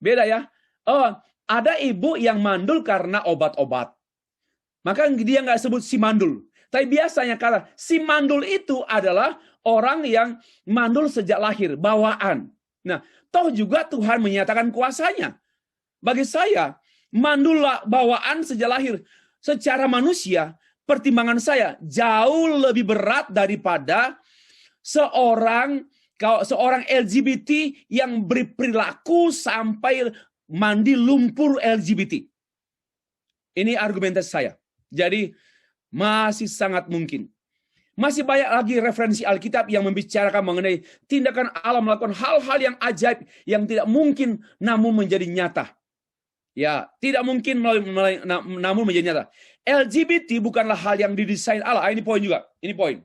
Beda ya. Oh, ada ibu yang mandul karena obat-obat. Maka dia nggak sebut si mandul. Tapi biasanya karena si mandul itu adalah orang yang mandul sejak lahir, bawaan. Nah, toh juga Tuhan menyatakan kuasanya. Bagi saya, mandul bawaan sejak lahir. Secara manusia, pertimbangan saya jauh lebih berat daripada seorang Kalau seorang LGBT yang berperilaku sampai mandi lumpur LGBT. Ini argumentasi saya. Jadi masih sangat mungkin. Masih banyak lagi referensi Alkitab yang membicarakan mengenai tindakan Allah melakukan hal-hal yang ajaib yang tidak mungkin namun menjadi nyata. Ya, tidak mungkin namun menjadi nyata. LGBT bukanlah hal yang didesain Allah. Ini poin juga. Ini poin.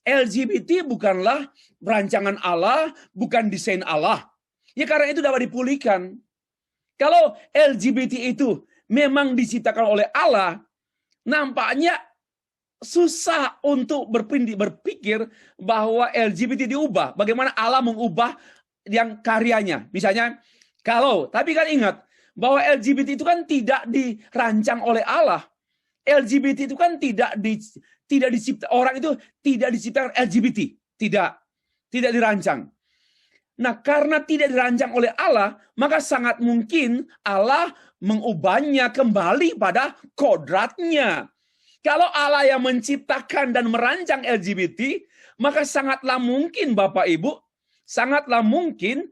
LGBT bukanlah rancangan Allah, bukan desain Allah. Ya karena itu dapat dipulihkan. Kalau LGBT itu memang diciptakan oleh Allah, nampaknya susah untuk berpikir bahwa LGBT diubah. Bagaimana Allah mengubah yang karyanya. Misalnya, tapi kan ingat, bahwa LGBT itu kan tidak dirancang oleh Allah. LGBT itu kan tidak dicipta, orang itu tidak diciptakan LGBT. Tidak dirancang. Nah, karena tidak dirancang oleh Allah, maka sangat mungkin Allah mengubahnya kembali pada kodratnya. Kalau Allah yang menciptakan dan merancang LGBT, maka sangatlah mungkin Bapak Ibu, sangatlah mungkin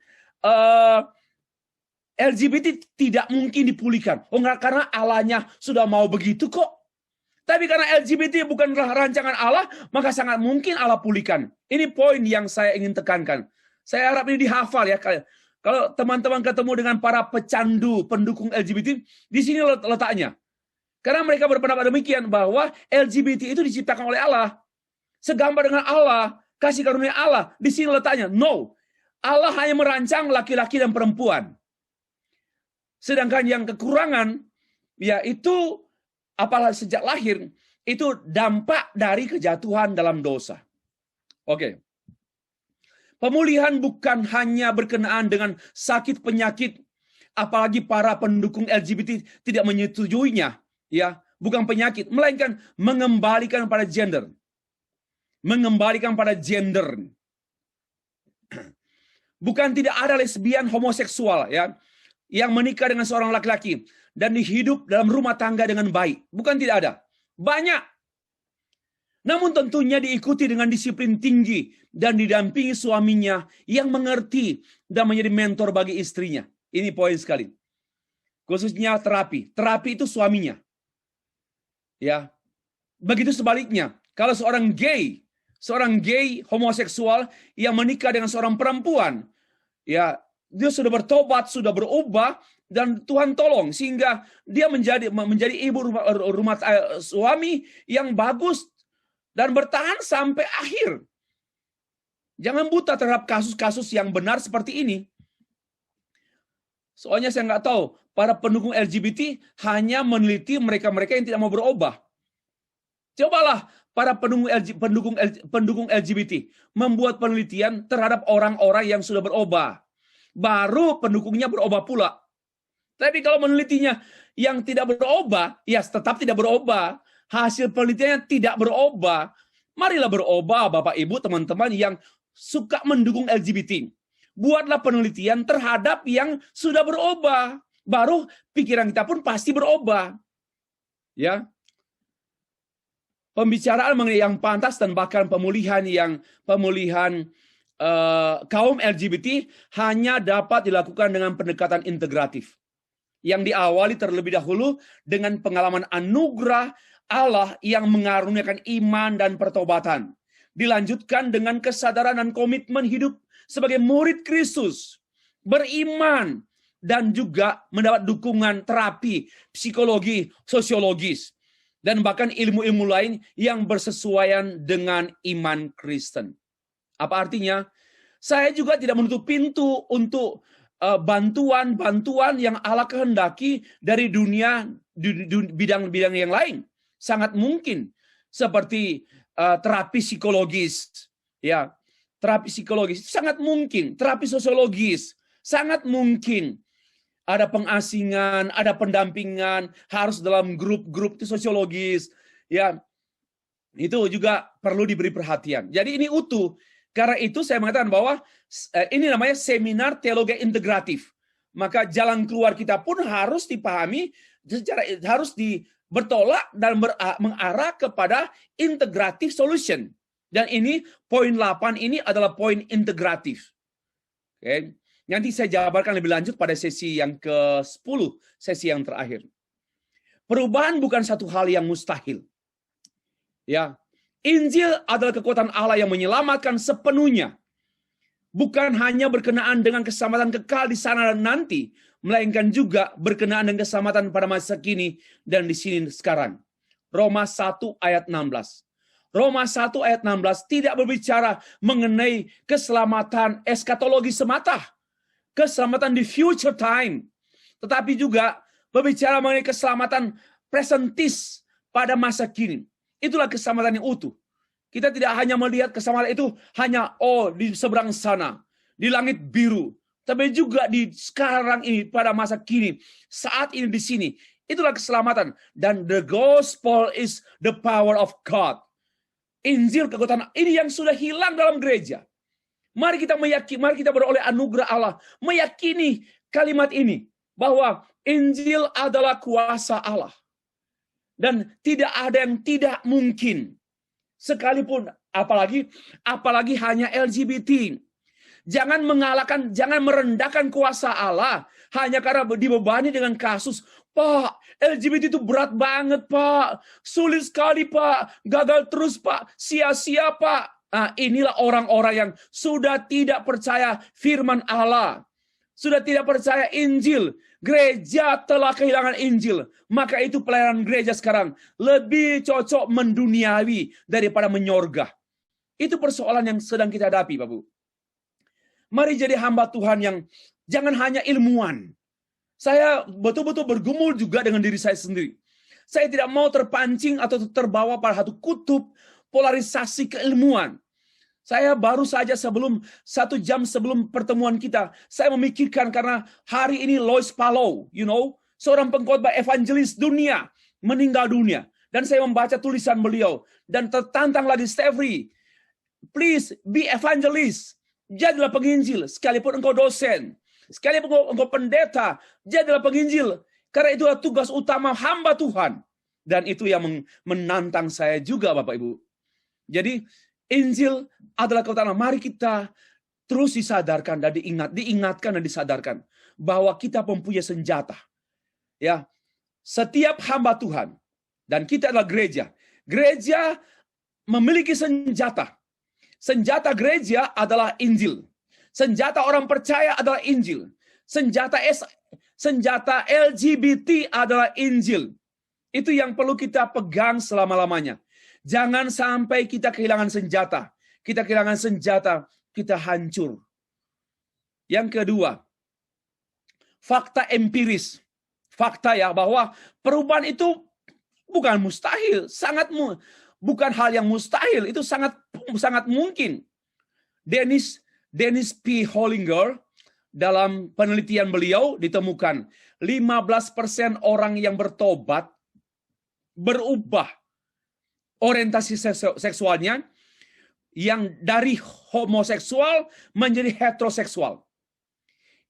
LGBT tidak mungkin dipulihkan. Oh enggak, karena Allahnya sudah mau begitu kok. Tapi karena LGBT bukanlah rancangan Allah, maka sangat mungkin Allah pulihkan. Ini poin yang saya ingin tekankan. Saya harap ini dihafal ya. Kalau teman-teman ketemu dengan para pecandu, pendukung LGBT, di sini letaknya. Karena mereka berpendapat demikian bahwa LGBT itu diciptakan oleh Allah. Segambar dengan Allah, kasih karunia Allah. Di sini letaknya. No. Allah hanya merancang laki-laki dan perempuan. Sedangkan yang kekurangan, yaitu apalagi sejak lahir, itu dampak dari kejatuhan dalam dosa. Oke. Pemulihan bukan hanya berkenaan dengan sakit penyakit, apalagi para pendukung LGBT tidak menyetujuinya. Ya, bukan penyakit, melainkan mengembalikan pada gender. Mengembalikan pada gender. Bukan tidak ada lesbian homoseksual ya yang menikah dengan seorang laki-laki dan hidup dalam rumah tangga dengan baik. Bukan tidak ada. Banyak. Namun tentunya diikuti dengan disiplin tinggi dan didampingi suaminya yang mengerti dan menjadi mentor bagi istrinya. Ini poin sekali. Khususnya terapi. Terapi itu suaminya. Ya, begitu sebaliknya. Kalau seorang gay homoseksual yang menikah dengan seorang perempuan, ya dia sudah bertobat, sudah berubah, dan Tuhan tolong sehingga dia menjadi ibu rumah suami yang bagus dan bertahan sampai akhir. Jangan buta terhadap kasus-kasus yang benar seperti ini. Soalnya saya nggak tahu, para pendukung LGBT hanya meneliti mereka-mereka yang tidak mau berubah. Cobalah para pendukung LGBT membuat penelitian terhadap orang-orang yang sudah berubah. Baru pendukungnya berubah pula. Tapi kalau menelitinya yang tidak berubah, ya tetap tidak berubah. Hasil penelitiannya tidak berubah. Marilah berubah Bapak Ibu teman-teman yang suka mendukung LGBT. Buatlah penelitian terhadap yang sudah berubah. Baru pikiran kita pun pasti berubah. Ya. Pembicaraan mengenai yang pantas dan bahkan pemulihan kaum LGBT hanya dapat dilakukan dengan pendekatan integratif. Yang diawali terlebih dahulu dengan pengalaman anugerah Allah yang mengaruniakan iman dan pertobatan. Dilanjutkan dengan kesadaran dan komitmen hidup sebagai murid Kristus. Beriman dan juga mendapat dukungan terapi, psikologi, sosiologis. Dan bahkan ilmu-ilmu lain yang bersesuaian dengan iman Kristen. Apa artinya? Saya juga tidak menutup pintu untuk bantuan-bantuan yang Allah kehendaki dari dunia di bidang-bidang yang lain. Sangat mungkin seperti terapi psikologis, ya, terapi psikologis sangat mungkin, terapi sosiologis sangat mungkin. Ada pengasingan, ada pendampingan, harus dalam grup-grup itu sosiologis, ya. Itu juga perlu diberi perhatian. Jadi ini utuh. Karena itu saya mengatakan bahwa ini namanya seminar teologi integratif. Maka jalan keluar kita pun harus dipahami, harus bertolak dan mengarah kepada integratif solution. Dan ini poin 8 ini adalah poin integratif. Oke. Nanti saya jabarkan lebih lanjut pada sesi yang ke-10, sesi yang terakhir. Perubahan bukan satu hal yang mustahil. Ya. Injil adalah kekuatan Allah yang menyelamatkan sepenuhnya. Bukan hanya berkenaan dengan keselamatan kekal di sana dan nanti, melainkan juga berkenaan dengan keselamatan pada masa kini dan di sini sekarang. Roma 1 ayat 16. Roma 1 ayat 16 tidak berbicara mengenai keselamatan eskatologi semata, keselamatan di future time, tetapi juga berbicara mengenai keselamatan presentis pada masa kini. Itulah keselamatan yang utuh. Kita tidak hanya melihat keselamatan itu hanya di seberang sana, di langit biru, tapi juga di sekarang ini pada masa kini, saat ini di sini. Itulah keselamatan, dan the gospel is the power of God. Injil kekuatan ini yang sudah hilang dalam gereja. Mari kita meyakini, mari kita beroleh anugerah Allah, meyakini kalimat ini bahwa Injil adalah kuasa Allah. Dan tidak ada yang tidak mungkin. Sekalipun apalagi hanya LGBT. Jangan jangan merendahkan kuasa Allah hanya karena dibebani dengan kasus. Pak, LGBT itu berat banget, Pak. Sulit sekali, Pak. Gagal terus, Pak. Sia-sia, Pak. Nah, inilah orang-orang yang sudah tidak percaya firman Allah. Sudah tidak percaya Injil. Gereja telah kehilangan Injil. Maka itu pelayanan gereja sekarang lebih cocok menduniawi daripada menyorga. Itu persoalan yang sedang kita hadapi, Bapak Bu. Mari jadi hamba Tuhan yang jangan hanya ilmuwan. Saya betul-betul bergumul juga dengan diri saya sendiri. Saya tidak mau terpancing atau terbawa pada satu kutub polarisasi keilmuan. Saya baru saja 1 jam sebelum pertemuan kita, saya memikirkan karena hari ini Lois Pallow, seorang pengkhotbah evangelis dunia, meninggal dunia. Dan saya membaca tulisan beliau. Dan tertantang lagi, Stefri, please be evangelist. Jadilah penginjil, sekalipun engkau dosen. Sekalipun engkau pendeta, jadilah penginjil. Karena itulah tugas utama hamba Tuhan. Dan itu yang menantang saya juga, Bapak Ibu. Jadi, Injil adalah kekuatan. Mari kita terus disadarkan dan diingatkan dan disadarkan bahwa kita mempunyai senjata. Ya, setiap hamba Tuhan dan kita adalah gereja. Gereja memiliki senjata. Senjata gereja adalah Injil. Senjata orang percaya adalah Injil. Senjata LGBT adalah Injil. Itu yang perlu kita pegang selama-lamanya. Jangan sampai kita kehilangan senjata. Kita kehilangan senjata, kita hancur. Yang kedua, fakta empiris. Fakta ya, bahwa perubahan itu bukan mustahil. Bukan hal yang mustahil. Itu sangat mungkin. Dennis P. Hollinger, dalam penelitian beliau ditemukan 15% orang yang bertobat berubah orientasi seksualnya yang dari homoseksual menjadi heteroseksual.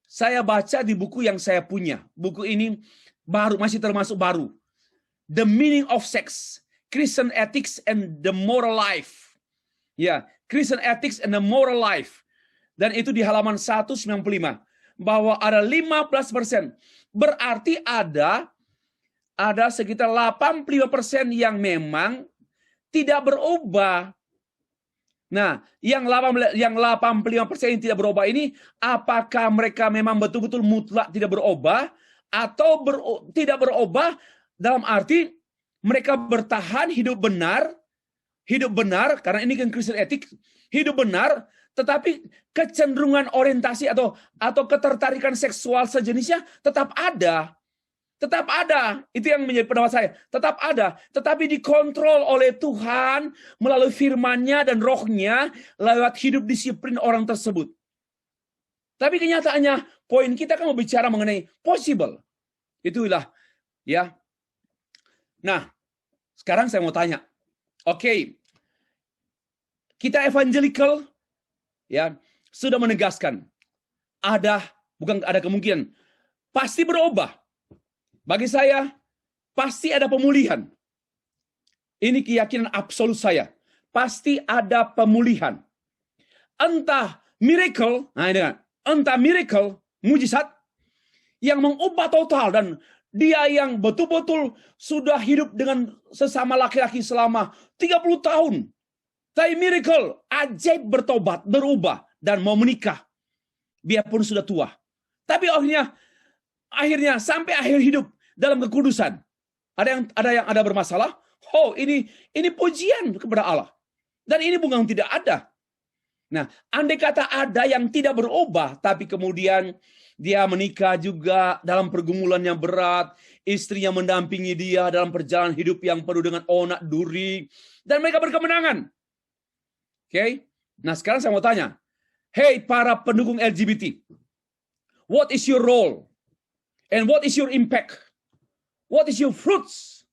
Saya baca di buku yang saya punya. Buku ini masih termasuk baru. The Meaning of Sex, Christian Ethics and the Moral Life. Ya, Christian Ethics and the Moral Life. Dan itu di halaman 195. Bahwa ada 15%. Berarti ada sekitar 85% yang memang tidak berubah. Nah, yang 85% yang tidak berubah ini, apakah mereka memang betul-betul mutlak tidak berubah, atau tidak berubah dalam arti mereka bertahan hidup benar, karena ini kan Christian ethics, hidup benar, tetapi kecenderungan orientasi atau ketertarikan seksual sejenisnya tetap ada. Tetap ada. Itu yang menjadi pendapat saya. Tetap ada. Tetapi dikontrol oleh Tuhan melalui firman-Nya dan Roh-Nya lewat hidup disiplin orang tersebut. Tapi kenyataannya, poin kita kan mau bicara mengenai possible. Itulah. Ya. Nah, sekarang saya mau tanya. Oke. Kita evangelical ya sudah menegaskan bukan ada kemungkinan, pasti berubah. Bagi saya pasti ada pemulihan. Ini keyakinan absolut saya. pasti ada pemulihan. Entah miracle, entah miracle, mujizat yang mengubah total, dan dia yang betul-betul sudah hidup dengan sesama laki-laki selama 30 tahun. Tapi miracle, ajaib, bertobat, berubah, dan mau menikah. Biarpun sudah tua. Tapi akhirnya sampai akhir hidup dalam kekudusan. Ada bermasalah. Oh, ini pujian kepada Allah. Dan ini bukan tidak ada. Nah, andai kata ada yang tidak berubah, tapi kemudian dia menikah juga dalam pergumulan yang berat, istrinya mendampingi dia dalam perjalanan hidup yang penuh dengan onak duri, dan mereka berkemenangan. Oke? Nah, sekarang saya mau tanya, hey para pendukung LGBT, what is your role? And what is your impact? What is your fruits?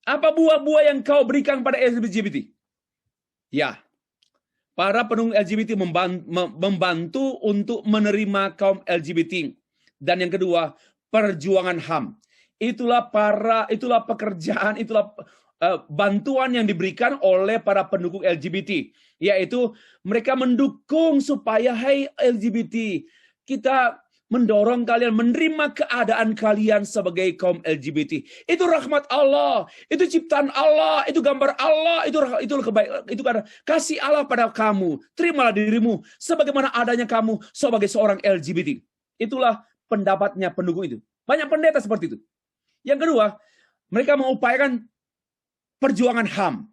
Apa buah-buah yang kau berikan pada LGBT? Ya, para pendukung LGBT membantu untuk menerima kaum LGBT. Dan yang kedua, perjuangan HAM. Itulah pekerjaan, itulah bantuan yang diberikan oleh para pendukung LGBT. Yaitu mereka mendukung supaya, hey LGBT, kita mendorong kalian menerima keadaan kalian sebagai kaum LGBT. Itu rahmat Allah, itu ciptaan Allah, itu gambar Allah, itu kebaikan, itu kasih Allah pada kamu. Terimalah dirimu sebagaimana adanya kamu sebagai seorang LGBT. Itulah pendapatnya pendukung itu. Banyak pendeta seperti itu. Yang kedua, mereka mengupayakan perjuangan HAM,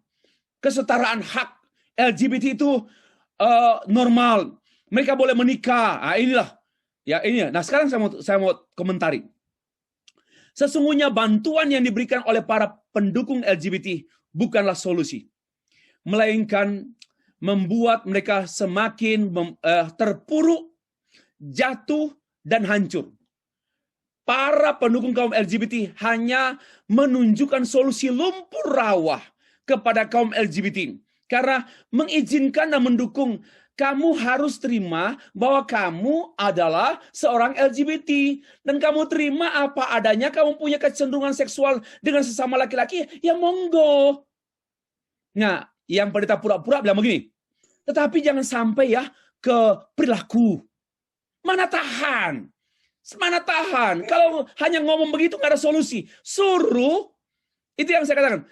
kesetaraan hak. LGBT itu normal, mereka boleh menikah. Nah, inilah. Ya, ini. Nah, sekarang saya mau komentari. Sesungguhnya bantuan yang diberikan oleh para pendukung LGBT bukanlah solusi, melainkan membuat mereka semakin terpuruk, jatuh, dan hancur. Para pendukung kaum LGBT hanya menunjukkan solusi lumpur rawa kepada kaum LGBT. Karena mengizinkan dan mendukung, kamu harus terima bahwa kamu adalah seorang LGBT. Dan kamu terima apa adanya, kamu punya kecenderungan seksual dengan sesama laki-laki, ya monggo. Nah, yang pendeta pura-pura bilang begini, tetapi jangan sampai ya ke perilaku. Mana tahan? Kalau hanya ngomong begitu nggak ada solusi. Suruh, itu yang saya katakan.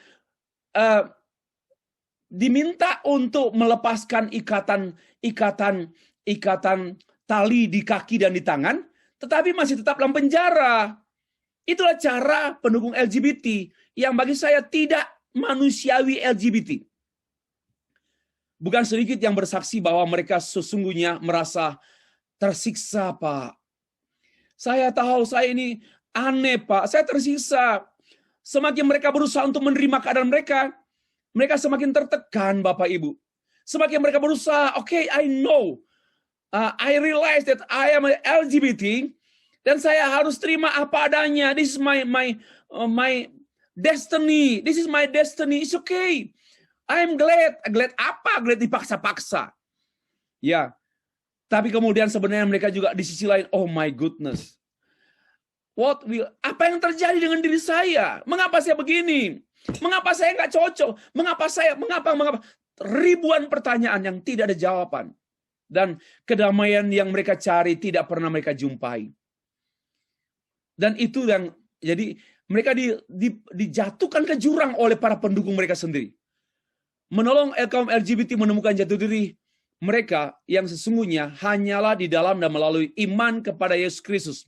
Diminta untuk melepaskan ikatan tali di kaki dan di tangan, tetapi masih tetap dalam penjara. Itulah cara pendukung LGBT yang bagi saya tidak manusiawi LGBT. Bukan sedikit yang bersaksi bahwa mereka sesungguhnya merasa tersiksa, Pak. Saya tahu saya ini aneh, Pak. Saya tersiksa. Semakin mereka berusaha untuk menerima keadaan mereka semakin tertekan, Bapak Ibu. Semakin mereka berusaha, okay, I know. I realize that I am LGBT, dan saya harus terima apa adanya. This is my destiny. This is my destiny. It's okay. I'm glad. Glad apa? Glad dipaksa-paksa. Ya. Tapi kemudian sebenarnya mereka juga di sisi lain, oh my goodness. Apa yang terjadi dengan diri saya? Mengapa saya begini? Mengapa saya nggak cocok? Mengapa? Ribuan pertanyaan yang tidak ada jawaban. Dan kedamaian yang mereka cari tidak pernah mereka jumpai. Dan itu yang, jadi mereka dijatuhkan ke jurang oleh para pendukung mereka sendiri. Menolong kaum LGBT menemukan jati diri mereka yang sesungguhnya hanyalah di dalam dan melalui iman kepada Yesus Kristus.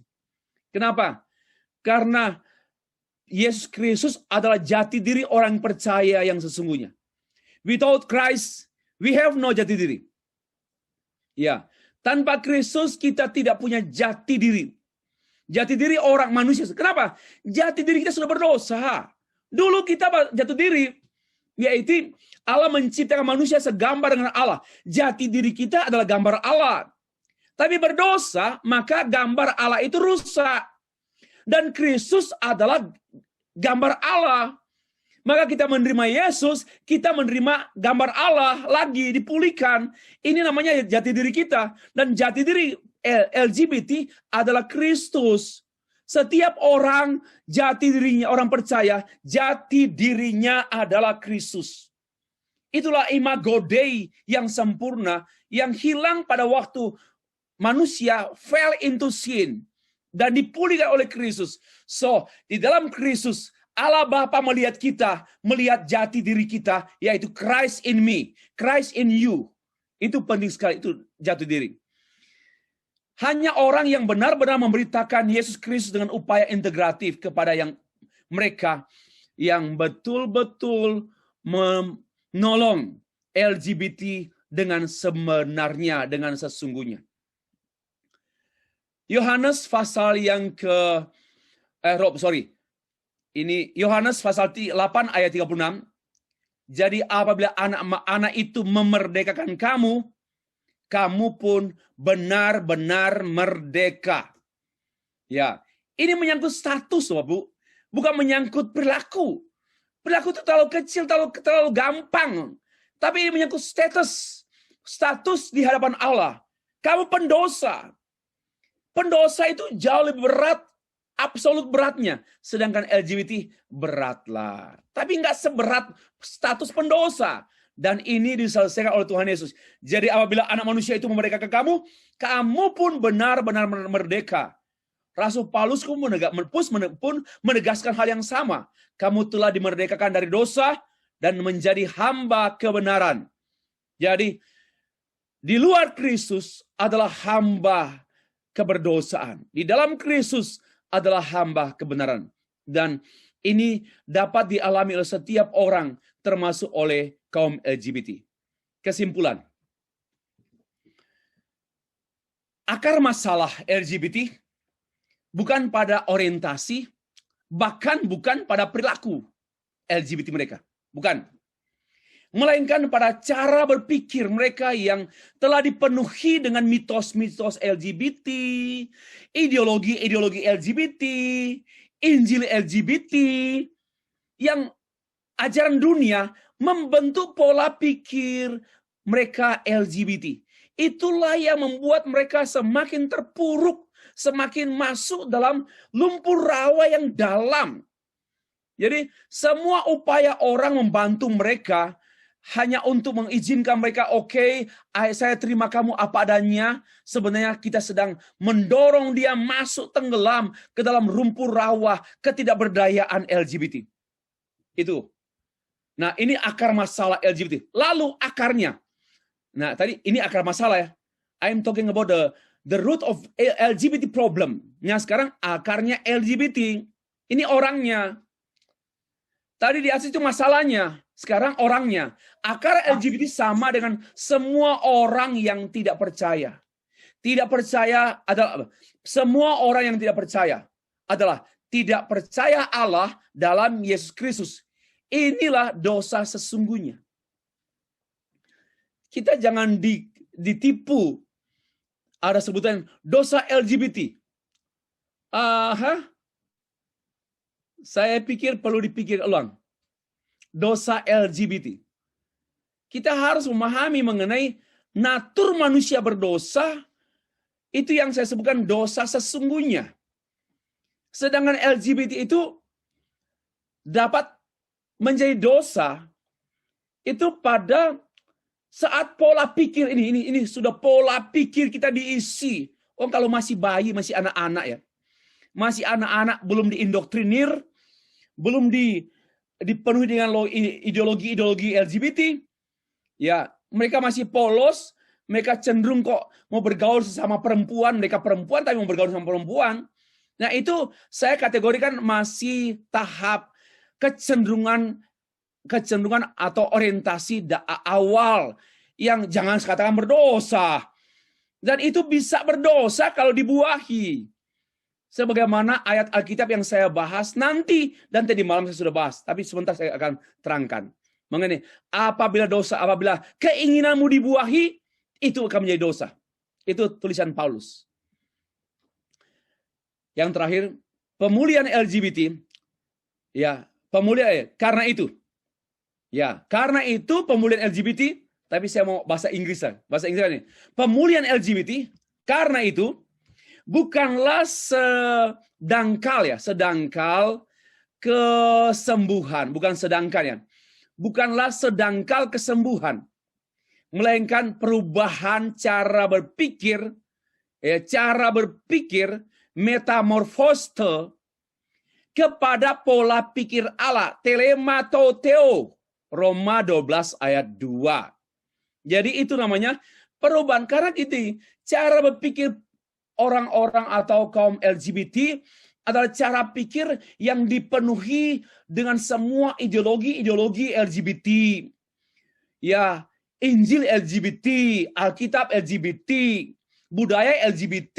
Kenapa? Karena Yesus Kristus adalah jati diri orang percaya yang sesungguhnya. Without Christ, we have no jati diri. Ya, tanpa Kristus kita tidak punya jati diri. Jati diri orang manusia. Kenapa? Jati diri kita sudah berdosa. Dulu kita jati diri, yaitu Allah menciptakan manusia segambar dengan Allah. Jati diri kita adalah gambar Allah. Tapi berdosa, maka gambar Allah itu rusak. Dan Kristus adalah gambar Allah. Maka kita menerima Yesus, kita menerima gambar Allah lagi, dipulihkan. Ini namanya jati diri kita. Dan jati diri LGBT adalah Kristus. Setiap orang jati dirinya, orang percaya, jati dirinya adalah Kristus. Itulah imago Dei yang sempurna, yang hilang pada waktu manusia fell into sin dan dipulihkan oleh Kristus. So, di dalam Kristus Allah Bapa melihat kita, melihat jati diri kita, yaitu Christ in me, Christ in you. Itu penting sekali, itu jati diri. Hanya orang yang benar-benar memberitakan Yesus Kristus dengan upaya integratif kepada mereka yang betul-betul menolong LGBT dengan sebenarnya, dengan sesungguhnya. Yohanes pasal yang ini Yohanes pasal 8 ayat 36. Jadi apabila anak-anak itu memerdekakan kamu, kamu pun benar-benar merdeka. Ya, ini menyangkut status, Bu. Bukan menyangkut perilaku. Perilaku itu terlalu kecil, terlalu gampang. Tapi ini menyangkut status. Status di hadapan Allah. Kamu pendosa. Pendosa itu jauh lebih berat, absolut beratnya. Sedangkan LGBT beratlah. Tapi nggak seberat status pendosa. Dan ini diselesaikan oleh Tuhan Yesus. Jadi apabila anak manusia itu memerdekakan kamu, kamu pun benar-benar merdeka. Rasul Paulus pun menegaskan hal yang sama. Kamu telah dimerdekakan dari dosa dan menjadi hamba kebenaran. Jadi di luar Kristus adalah hamba keberdosaan. Di dalam Kristus adalah hamba kebenaran. Dan ini dapat dialami oleh setiap orang, termasuk oleh kaum LGBT. Kesimpulan. Akar masalah LGBT bukan pada orientasi, bahkan bukan pada perilaku LGBT mereka. Bukan. Melainkan pada cara berpikir mereka yang telah dipenuhi dengan mitos-mitos LGBT, ideologi-ideologi LGBT, Injil LGBT, yang ajaran dunia membentuk pola pikir mereka LGBT. Itulah yang membuat mereka semakin terpuruk, semakin masuk dalam lumpur rawa yang dalam. Jadi semua upaya orang membantu mereka hanya untuk mengizinkan mereka, oke, saya terima kamu apa adanya. Sebenarnya kita sedang mendorong dia masuk tenggelam ke dalam lumpur rawa ketidakberdayaan LGBT. Itu. Nah, ini akar masalah LGBT. Lalu akarnya. Nah, tadi ini akar masalah ya. I'm talking about the root of LGBT problem. Nah, sekarang akarnya LGBT. Ini orangnya. Tadi di atas itu masalahnya. Sekarang orangnya. Akar LGBT sama dengan semua orang yang tidak percaya. Tidak percaya adalah semua orang yang tidak percaya adalah tidak percaya Allah dalam Yesus Kristus. Inilah dosa sesungguhnya. Kita jangan ditipu. Ada sebutan dosa LGBT. Saya pikir perlu dipikir ulang. Dosa LGBT. Kita harus memahami mengenai natur manusia berdosa. Itu yang saya sebutkan dosa sesungguhnya. Sedangkan LGBT itu dapat menjadi dosa itu pada saat pola pikir ini sudah pola pikir kita diisi. Oh, kalau masih bayi, masih anak-anak ya. Masih anak-anak, belum diindoktrinir, belum dipenuhi dengan ideologi-ideologi LGBT. Ya, mereka masih polos, mereka cenderung kok mau bergaul sesama perempuan, mereka perempuan tapi mau bergaul sama perempuan. Nah, itu saya kategorikan masih tahap kecenderungan atau orientasi awal yang jangan katakan berdosa. Dan itu bisa berdosa kalau dibuahi. Sebagaimana ayat Alkitab yang saya bahas nanti, dan tadi malam saya sudah bahas, tapi sebentar saya akan terangkan. Mengenai apabila keinginanmu dibuahi, itu akan menjadi dosa. Itu tulisan Paulus. Yang terakhir, pemulihan LGBT, ya, karena itu. Ya, karena itu pemulihan LGBT, tapi saya mau bahasa Inggris ini. Pemulihan LGBT, karena itu, bukanlah sedangkal kesembuhan, bukan sedangkan ya. bukanlah sedangkal kesembuhan, melainkan perubahan cara berpikir, metamorfose kepada pola pikir Allah, telematoteo, Roma 12 ayat 2. Jadi itu namanya perubahan, karena itu cara berpikir orang-orang atau kaum LGBT adalah cara pikir yang dipenuhi dengan semua ideologi LGBT. Ya, Injil LGBT, Alkitab LGBT, budaya LGBT,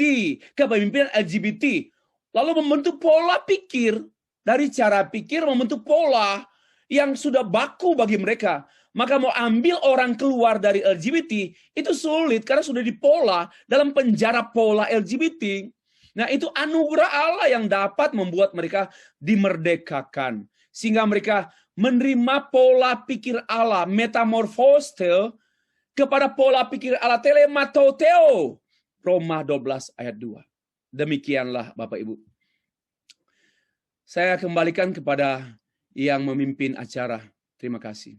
kepemimpinan LGBT. Lalu membentuk pola pikir, dari cara pikir membentuk pola yang sudah baku bagi mereka. Maka mau ambil orang keluar dari LGBT, itu sulit karena sudah dipola dalam penjara pola LGBT. Nah, itu anugerah Allah yang dapat membuat mereka dimerdekakan. Sehingga mereka menerima pola pikir Allah, metamorfose kepada pola pikir Allah, telematoteo. Roma 12 ayat 2. Demikianlah Bapak Ibu. Saya kembalikan kepada yang memimpin acara. Terima kasih.